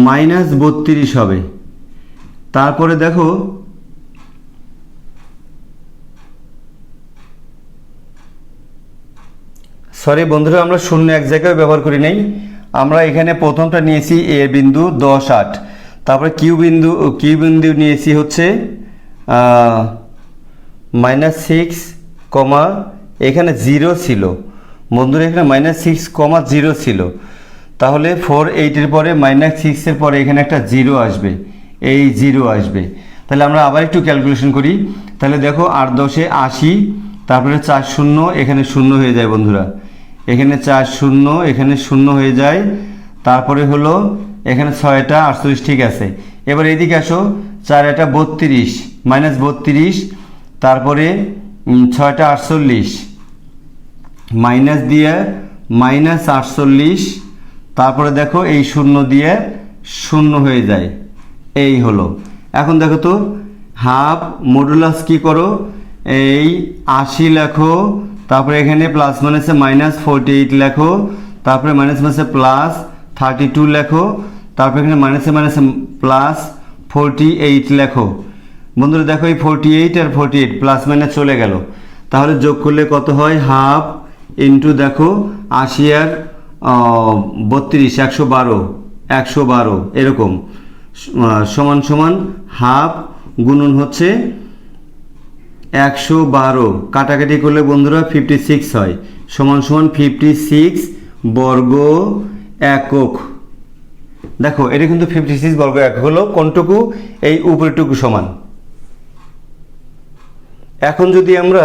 -32 হবে। তারপরে দেখো সরি বন্ধুরা, আমরা শূন্য এক জায়গায় ব্যবহার করি নাই। আমরা এখানে প্রথমটা নিয়েছি এ বিন্দু 10 8, তারপরে কিউ বিন্দু নিয়েছি হচ্ছে -6, এখানে 0 ছিল। বন্ধুরা এখানে -6, 0 ছিল, তাহলে 4 8 এর পরে -6 এর পরে এখানে একটা 0 আসবে, এই 0 আসবে। তাহলে আমরা আবার একটু ক্যালকুলেশন করি। তাহলে দেখো 8 10 80, তারপরে 4 0, এখানে 0 হয়ে যায় বন্ধুরা, এখানে 4 0, এখানে 0 হয়ে যায়। তারপরে হলো এখানে 6টা 48, ঠিক আছে। এবার এদিকে আসো, 4 এটা 32, -32, তারপরে 6টা 48, মাইনাস দিয়ে -48, তারপরে দেখো এই 0 দিয়ে 0 হয়ে যায়, এই হলো। এখন দেখো তো হাফ মডুলাস কি করো, এই 80 লেখো, তারপরে এখানে প্লাস মাইনাসে -48 লেখো, তারপরে মাইনাস মাইনাসে +32 লেখো, তারপরে এখানে মাইনাসে +48 লেখো। বন্ধুরা দেখো এই 48 আর 48 প্লাস মাইনাস চলে গেল, তাহলে যোগ করলে কত হয়, হাফ ইন্টু দেখো 80 আর 32 112 এরকম, সমান সমান হাফ গুণন হচ্ছে 112, কাটাকাটি করলে বন্ধুরা 56 হয়, সমান সমান 56 বর্গ একক। দেখো এটা কিন্তু 56 বর্গ একক হলো, কোনটুকু, এই উপরেরটুকু সমান। এখন যদি আমরা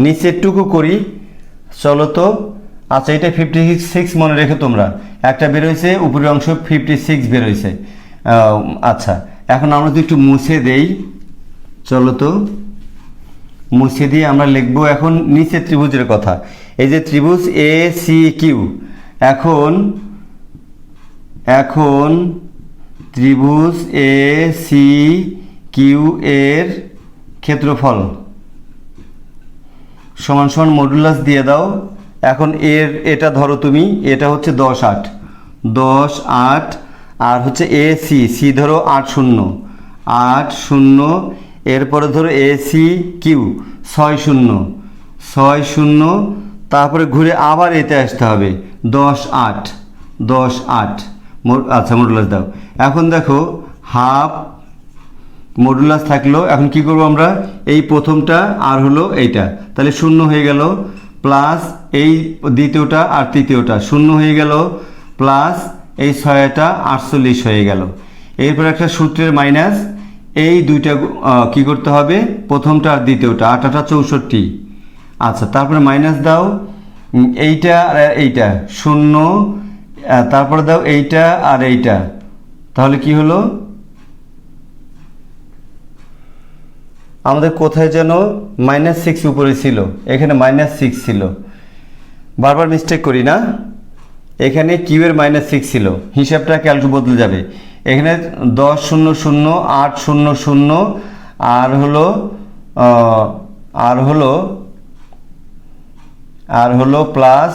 নিচেরটুকু করি, চলো তো। আচ্ছা এটা 56 মনে রেখে তোমরা, একটা বেরোইছে উপরের অংশ 56 বেরোইছে। আচ্ছা এখন আমরা যদি একটু মুছে দেই, চলো তো মুছে দিয়ে আমরা লিখবো এখন নিচের ত্রিভুজের কথা। এই যে ত্রিভুজ এ সি কিউ, এখন ত্রিভুজ এ সি কিউ এর ক্ষেত্রফল সমান সমান মডুলাস দিয়ে দাও। এখন এটা ধরো তুমি, এটা হচ্ছে 10 8, আর হচ্ছে এ সি ধরো 8 0, এরপরে ধরো এ সি কিউ 6 0, তারপরে ঘুরে আবার এতে আসতে হবে 10 8। আচ্ছা মডুলাস দাও। এখন দেখো হাফ মডুলাস থাকলো, এখন কি করবো আমরা, এই প্রথমটা আর হলো এইটা, তাহলে 0 হয়ে গেল, প্লাস এই দ্বিতীয়টা আর তৃতীয়টা 0 হয়ে গেল, প্লাস এই 6টা 48 হয়ে গেল। এরপর একটা সূত্রের মাইনাস, এই দুইটা কি করতে হবে, প্রথমটা আর দ্বিতীয়টা, 8 8 64। আচ্ছা, তারপরে মাইনাস দাও এইটা আর এইটা 0, তারপরে দাও এইটা আর এইটা, তাহলে কি হলো, আমাদের কোথায় যেন -6 উপরে ছিল, এখানে -6 ছিল, বারবার মিস্টেক করি না, এখানে কিউয়ের -6 ছিল, হিসাবটা ক্যালকুলেট বদলে যাবে। এখানে 10 0 0 8 0 0 আর হলো প্লাস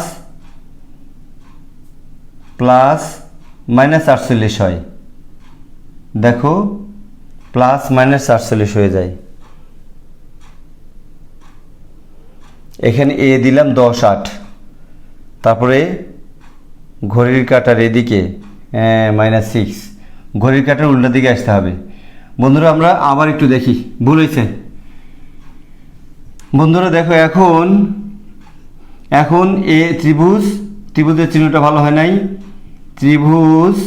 -48 হয়, দেখো +-48 হয়ে যায়। এখানে এ দিলাম 10 8, তারপরে ঘড়ির কাঁটার এদিকে -6, ঘড়ির কাঁটার উল্টা দিকে আসতে হবে। বন্ধুরা আমরা আবার একটু দেখি, ভুল হয়েছে। বন্ধুরা দেখো, এখন এ ত্রিভুজের চিহ্নটা ভালো হয় নাই, ত্রিভুজ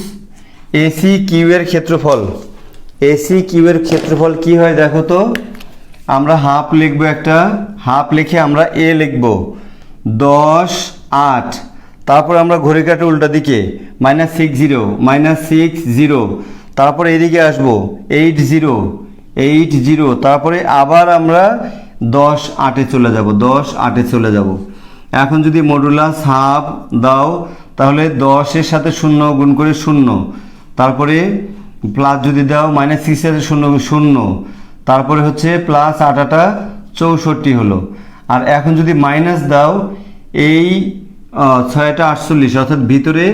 এসি কিউয়ের ক্ষেত্রফল কি হয় দেখো তো, আমরা হাফ লিখবো, একটা হাফ লিখে আমরা এ লিখবো 10 8, তারপর আমরা ঘড়ির কাঁটার উল্টা দিকে -6 0, তারপরে এদিকে আসবো 8 0, তারপরে আবার আমরা 10 8 চলে যাব। এখন যদি মডুলাস হাফ দাও, তাহলে 10-এর সাথে 0 গুণ করে 0, তারপরে প্লাস যদি দাও -6 এর সাথে 0 0, তারপরে হচ্ছে +8 8 64 হলো। আর এখন যদি মাইনাস দাও, এই 6টা 48, অর্থাৎ ভিতরে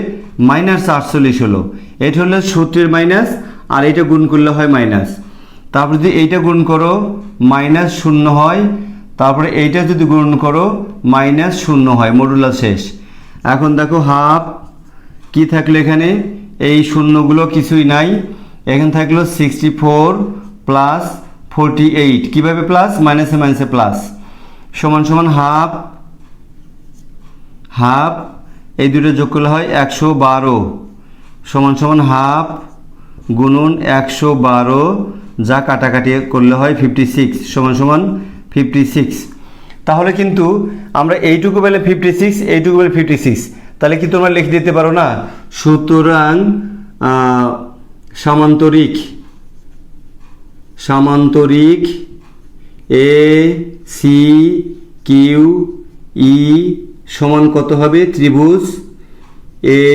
-48 হলো, এটা হলো সূত্রের মাইনাস, আর এইটা গুণ করলে হয় মাইনাস। তারপর যদি এইটা গুণ করো -0 হয়, তারপরে এইটা যদি গুণ করো -0 হয়, মডুলাস শেষ। এখন দেখো হাফ কি থাকলো, এখানে এই শূন্যগুলো কিছুই নাই, এখানে থাকলো 64 + 48, কিভাবে প্লাস, মাইনাসে প্লাস, সমান হাফ, এই দুটো যোগ করলে হয় 112, সমান হাফ গুণন 112, যা কাটাকাটি করলে হয় 56, সমান 56। তাহলে কিন্তু আমরা এইটুকু পেলে 56, এইটুকু পেলে 56, তাহলে কি তোমরা লিখে দিতে পারো না, সুতরাং সামান্তরিক এ সি কিউ ই সমান কত হবে, ত্রিভুজ এ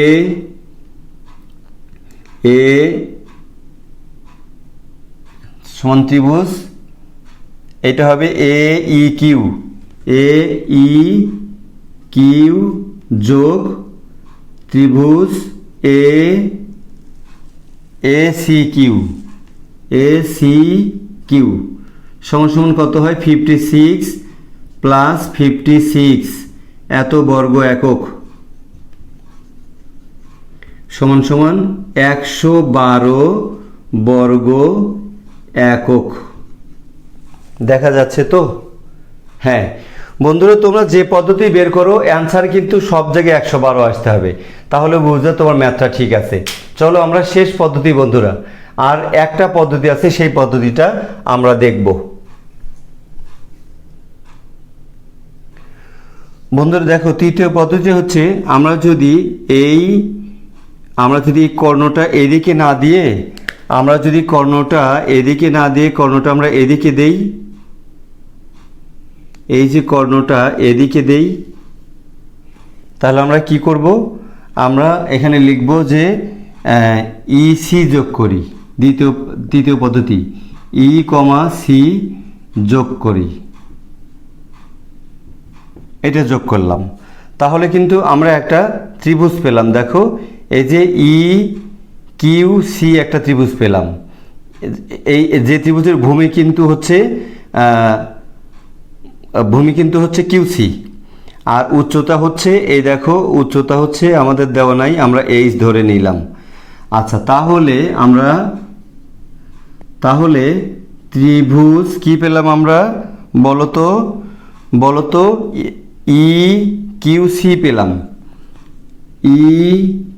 সমান ত্রিভুজ, এটা হবে এ ই কিউ যোগ ত্রিভুজ এ সি কিউ সমান কত হয়, 56 + 56 এত বর্গ একক, সমান 112 বর্গ একক। দেখা যাচ্ছে তো? হ্যাঁ বন্ধুরা, তোমরা যে পদ্ধতি বের করো, অ্যান্সার কিন্তু সব জায়গায় 112 আসতে হবে, তাহলে বুঝতে তোমার ম্যাথটা ঠিক আছে। চলো আমরা শেষ পদ্ধতি বন্ধুরা, আর একটা পদ্ধতি আছে, সেই পদ্ধতিটা আমরা দেখব। বন্ধুরা দেখো, তৃতীয় পদ্ধতি হচ্ছে, আমরা যদি এই কর্ণটা এদিকে না দিয়ে, কর্ণটা আমরা এদিকে দেই, এই যে কর্ণটা এদিকে দেই, তাহলে আমরা কি করব, আমরা এখানে লিখব যে ইসি যোগ করি, তৃতীয় পদ্ধতি ই সি যোগ করি, এটা যোগ করলাম, তাহলে কিন্তু আমরা একটা ত্রিভুজ পেলাম। দেখো, এই যে ই কিউ সি একটা ত্রিভুজ পেলাম, এই যে ত্রিভুজের ভূমি কিন্তু হচ্ছে কিউসি, আর উচ্চতা হচ্ছে, এই দেখো উচ্চতা হচ্ছে আমাদের দেওয়া নাই, আমরা এইচ ধরে নিলাম। আচ্ছা, তাহলে ত্রিভুজ কি পেলাম আমরা, বলতো ই কিউ সি পেলাম, ই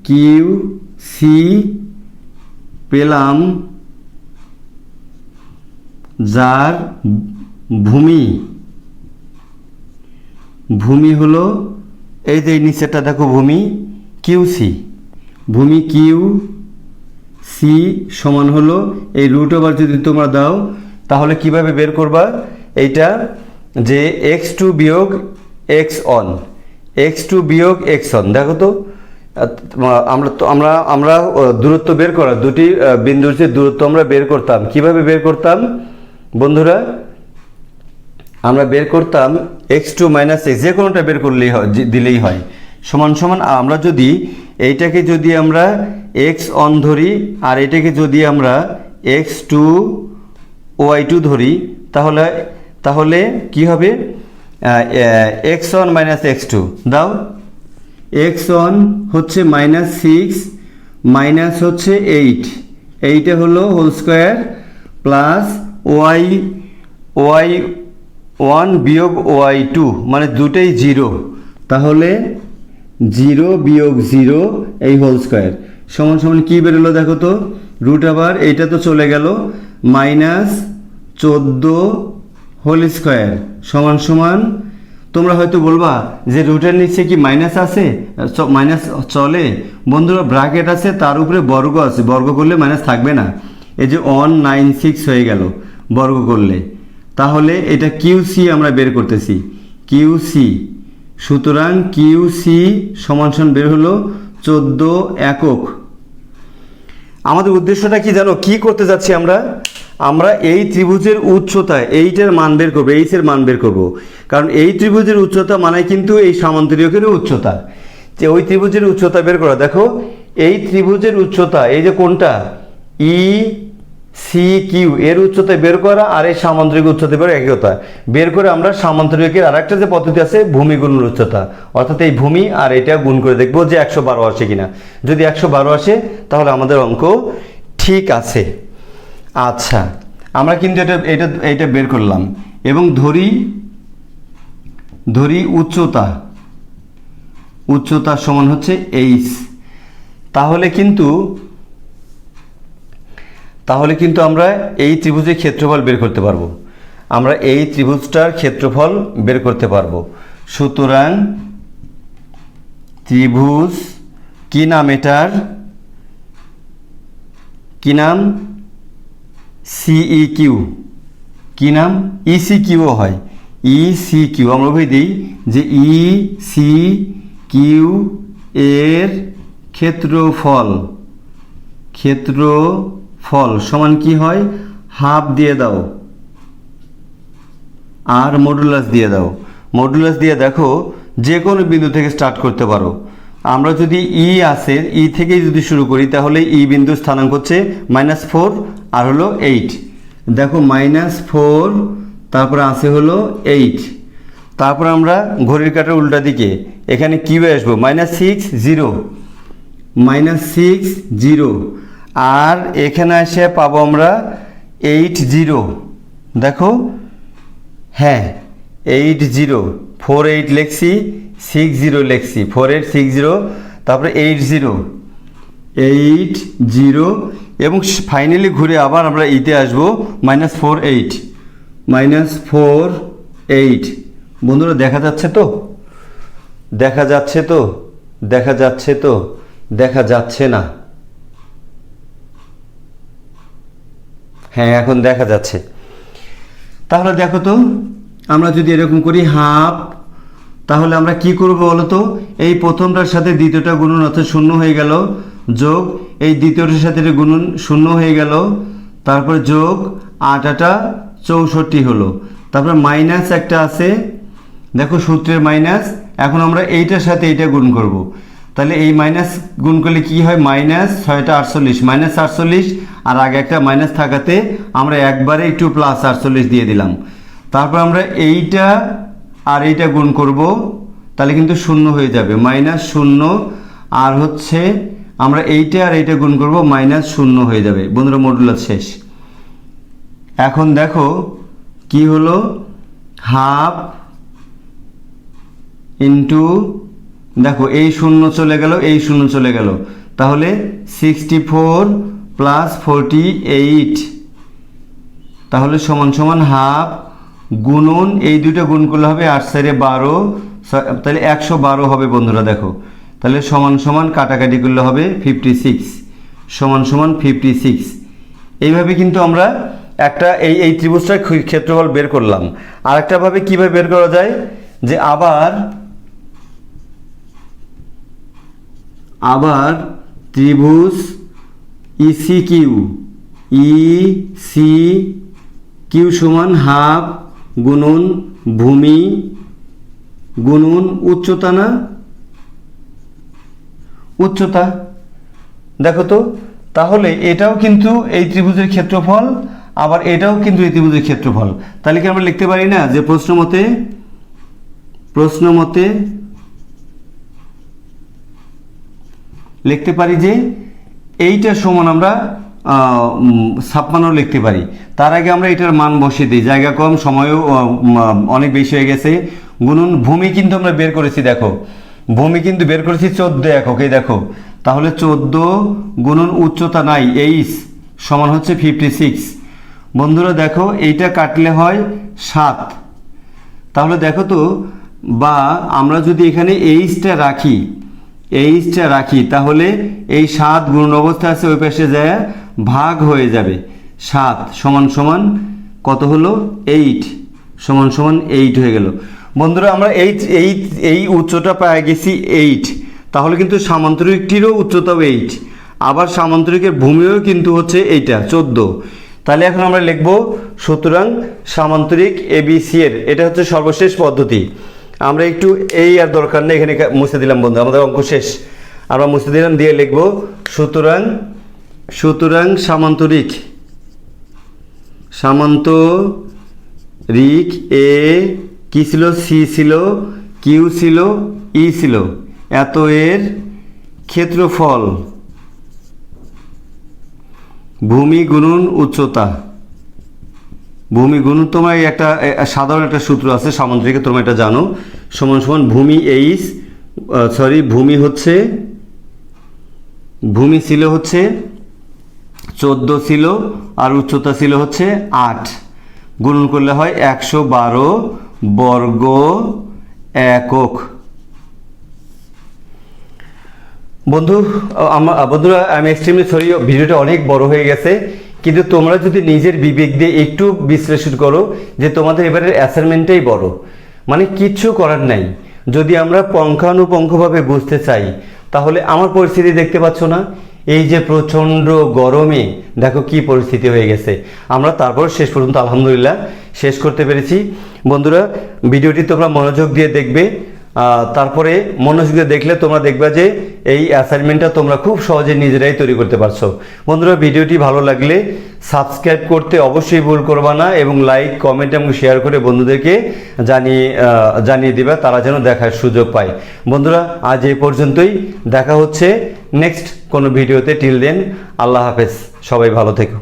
কিউ সি পেলাম যার ভূমি হলো এই যে নিচেটা দেখো ভূমি কিউ সি, ভূমি কিউ সি সমান হলো এই রুট ওভার যদি তোমরা দাও তাহলে কিভাবে বের করবা এইটা, যে x2 বিয়োগ x1, x2 বিয়োগ x1, দেখো তো আমরা দূরত্ব বের করা দুটি বিন্দুর যে দূরত্ব আমরা বের করতাম, কিভাবে বের করতাম বন্ধুরা, আমরা বের করতাম x2 মাইনাস x, যে কোনোটা বের করলেই হয়, দিলেই হয়, সমান সমান আমরা যদি এইটাকে যদি আমরা x1 ধরি আর এটাকে যদি আমরা x2 y2 ধরি তাহলে কি হবে, x1 মাইনাস x2 দাও, x1 হচ্ছে -6 মাইনাস হচ্ছে 8, এইটা হলো হোল স্কোয়ার প্লাস y1 বিয়োগ y2 মানে দুটোই 0, তাহলে 0 বিয়োগ 0 এই হোল স্কোয়ার সমান সমান কী বেরোলো দেখো তো, রুট আবার এইটা তো চলে গেল, -14 হোল স্কোয়ার সমান সমান, তোমরা হয়তো বলবা যে রুটের নিচে কি মাইনাস আছে, মাইনাস চলে বন্ধুরা, ব্র্যাকেট আছে তার উপরে বর্গ আছে, বর্গ করলে মাইনাস থাকবে না, এই যে 196 হয়ে গেল বর্গ করলে, তাহলে এটা কিউসি আমরা বের করতেছি, কিউসি, সুতরাং কিউসি সমান সমান বের হলো 14 একক। আমাদের উদ্দেশ্যটা কি জানো, কি করতে যাচ্ছি আমরা এই ত্রিভুজের উচ্চতা এইটার মান বের করবো, এইচের মান বের করবো, কারণ এই ত্রিভুজের উচ্চতা মানে কিন্তু এই সামান্তরিকের উচ্চতা, যে ওই ত্রিভুজের উচ্চতা বের করা, দেখো এই ত্রিভুজের উচ্চতা এই যে কোনটা ই সি কিউ এর উচ্চতা বের করা আর এই সামান্তরিক উচ্চতা বের একই কথা, বের করে আমরা সামান্তরিকের আর একটা যে পদ্ধতি আছে ভূমি গুণের উচ্চতা, অর্থাৎ এই ভূমি আর এটা গুণ করে দেখবো যে 112 আসে কিনা, যদি 112 আসে তাহলে আমাদের অঙ্ক ঠিক আছে। আচ্ছা, আমরা কিন্তু এটা বের করলাম এবং ধরি উচ্চতা সমান হচ্ছে এইচ, তাহলে কিন্তু আমরা এই ত্রিভুজের ক্ষেত্রফল বের করতে পারবো, আমরা এই ত্রিভুজটার ক্ষেত্রফল বের করতে পারবো। সুতরাং ত্রিভুজ কি নাম, এটার কি নাম, সিই কিউ, কি নাম, ইসি কিউ হয়, ইসি কিউ, আমরা ভাই দিই যে ই সি কিউ এর ক্ষেত্রফল সমান কি হয়, হাফ দিয়ে দাও আর মডুলাস দিয়ে দাও, মডুলাস দিয়ে দেখো যে কোনো বিন্দু থেকে স্টার্ট করতে পারো, আমরা যদি ই আসে ই থেকে যদি শুরু করি তাহলে ই বিন্দু স্থানাঙ্ক হচ্ছে -4 আর হলো 8, দেখো -4 তারপরে আসে হলো 8, তারপর আমরা ঘড়ির কাঁটার উল্টা দিকে এখানে কিউ আসবো -6 0 আর এখানে এসে পাবো আমরা 80, দেখো হ্যাঁ 80, 48 লিখছি 60 লিখছি 4860, তারপরে 80 এবং ফাইনালি ঘুরে আবার আমরা ইতে আসবো -48 বন্ধুরা, দেখা যাচ্ছে দেখা যাচ্ছে না, হ্যাঁ এখন দেখা যাচ্ছে, তাহলে দেখো তো আমরা যদি এরকম করি হাফ, তাহলে আমরা কি করব বলো তো, এই প্রথমটার সাথে দ্বিতীয়টা গুণন অর্থাৎ 0 হয়ে গেল, যোগ এই দ্বিতীয়টার সাথে গুণন 0 হয়ে গেল, তারপরে যোগ 8 64 হলো, তারপরে মাইনাস একটা আছে, দেখো সূত্রের মাইনাস, এখন আমরা এইটার সাথে এইটা গুণ করব, তাহলে এই মাইনাস গুণ করলে কি হয়, -6 = 48 আর আগে একটা মাইনাস থাকাতে আমরা একবারে একটু +48 দিয়ে দিলাম, তারপর আমরা এইটা আর এইটা গুণ করব, তাহলে কিন্তু 0 হয়ে যাবে, -0 আর হচ্ছে আমরা এইটা আর এইটা গুণ করব, -0 হয়ে যাবে বন্ধুরা, মডুলাস শেষ। এখন দেখো কি হলো, হাফ ইন্টু, দেখো এই 0 চলে গেল, এই 0 চলে গেল, তাহলে 64 প্লাস 48, তাহলে সমান সমান হাফ গুণন এই দুটো গুণ করলে হবে 8 4 12, তাহলে 112 হবে বন্ধুরা। দেখো তাহলে সমান সমান কাটাকাটি করলে হবে 56, সমান সমান 56। এইভাবে কিন্তু আমরা একটা এই ত্রিভুজটার ক্ষেত্রফল বের করলাম। আরেকটা ভাবে কিভাবে বের করা যায়, যে আবার ত্রিভুজ ইসি কিউ সমান হাফ গুণন ভূমি গুণন উচ্চতা, না উচ্চতা। দেখো তো, তাহলে এটাও কিন্তু এই ত্রিভুজের ক্ষেত্রফল, আবার এটাও কিন্তু এই ত্রিভুজের ক্ষেত্রফল। তাহলে কি আমরা লিখতে পারি না যে প্রশ্ন মতে লিখতে পারি যে এইটার সমান আমরা 56 লিখতে পারি। তার আগে আমরা এটার মান বসিয়ে দিই, জায়গা কম, সময়ও অনেক বেশি হয়ে গেছে। গুণন ভূমি কিন্তু আমরা বের করেছি, দেখো ভূমি কিন্তু বের করেছি 14 একক, এই দেখো। তাহলে 14 গুণন উচ্চতা নাই এইচ সমান হচ্ছে 56। বন্ধুরা দেখো এইটা কাটলে হয় 7, তাহলে দেখো তো, বা আমরা যদি এখানে এইচটা রাখি তাহলে এই 7 গুণন অবস্থা আছে, ওই পাশে যায় ভাগ হয়ে যাবে। 7 সমান সমান কত হলো 8, সমান সমান 8 হয়ে গেল। বন্ধুরা আমরা এই উচ্চতা পেয়ে গেছি 8, তাহলে কিন্তু সামান্তরিকটিরও উচ্চতাও 8, আবার সামান্তরিকের ভূমিও কিন্তু হচ্ছে এইটা 14। তাহলে এখন আমরা লিখব, সুতরাং সামান্তরিক এবিসি এর এটা হচ্ছে সর্বশেষ পদ্ধতি। আমরা একটু এই আর দরকার নেই, এখানে মুছে দিলাম বন্ধু, আমাদের অঙ্ক শেষ। আমরা মুছে দিলাম, দিয়ে লিখব সুতরাং সামান্তরিক এ কি ছিল, সি ছিল, কিউ ছিল, ই ছিল, এত এর ক্ষেত্রফল ভূমি গুণন উচ্চতা। ভূমি গুণন তোমার একটা সাধারণ একটা সূত্র আছে সামান্তরিকে, তোমরা এটা জানো, সমান সমান ভূমি ভূমি ছিল হচ্ছে 14 ছিল, আর উচ্চতা ছিল হচ্ছে 8, গুণন করলে হয় 112 বর্গ একক। বন্ধুরা আমি এক্সট্রিমলি সরি, ভিডিওটা অনেক বড় হয়ে গেছে, কিন্তু তোমরা যদি নিজের বিবেক দিয়ে একটু বিশ্লেষণ করো যে তোমাদের এবারের অ্যাসাইনমেন্টটাই বড়, মানে কিচ্ছু করার নাই। যদি আমরা পুঙ্খানুপুঙ্খভাবে বুঝতে চাই, তাহলে আমার পরিস্থিতি দেখতে পাচ্ছ না, এই যে প্রচণ্ড গরমে দেখো কি পরিস্থিতি হয়ে গেছে। আমরা তারপর শেষ পর্যন্ত আলহামদুলিল্লাহ শেষ করতে পেরেছি। বন্ধুরা ভিডিওটি তোমরা মনোযোগ দিয়ে দেখবে, তারপরে মনোযোগ দিয়ে দেখলে তোমরা দেখবা যে এই অ্যাসাইনমেন্টটা তোমরা খুব সহজে নিজেরাই তৈরি করতে পারছো। বন্ধুরা ভিডিওটি ভালো লাগলে সাবস্ক্রাইব করতে অবশ্যই ভুল করবা না, এবং লাইক কমেন্ট এবং শেয়ার করে বন্ধুদেরকে জানিয়ে দিবা, তারা যেন দেখার সুযোগ পায়। বন্ধুরা আজ এই পর্যন্তই, দেখা হচ্ছে নেক্সট কোনো ভিডিওতে। টিল দেন আল্লাহ হাফেজ, সবাই ভালো থেকো।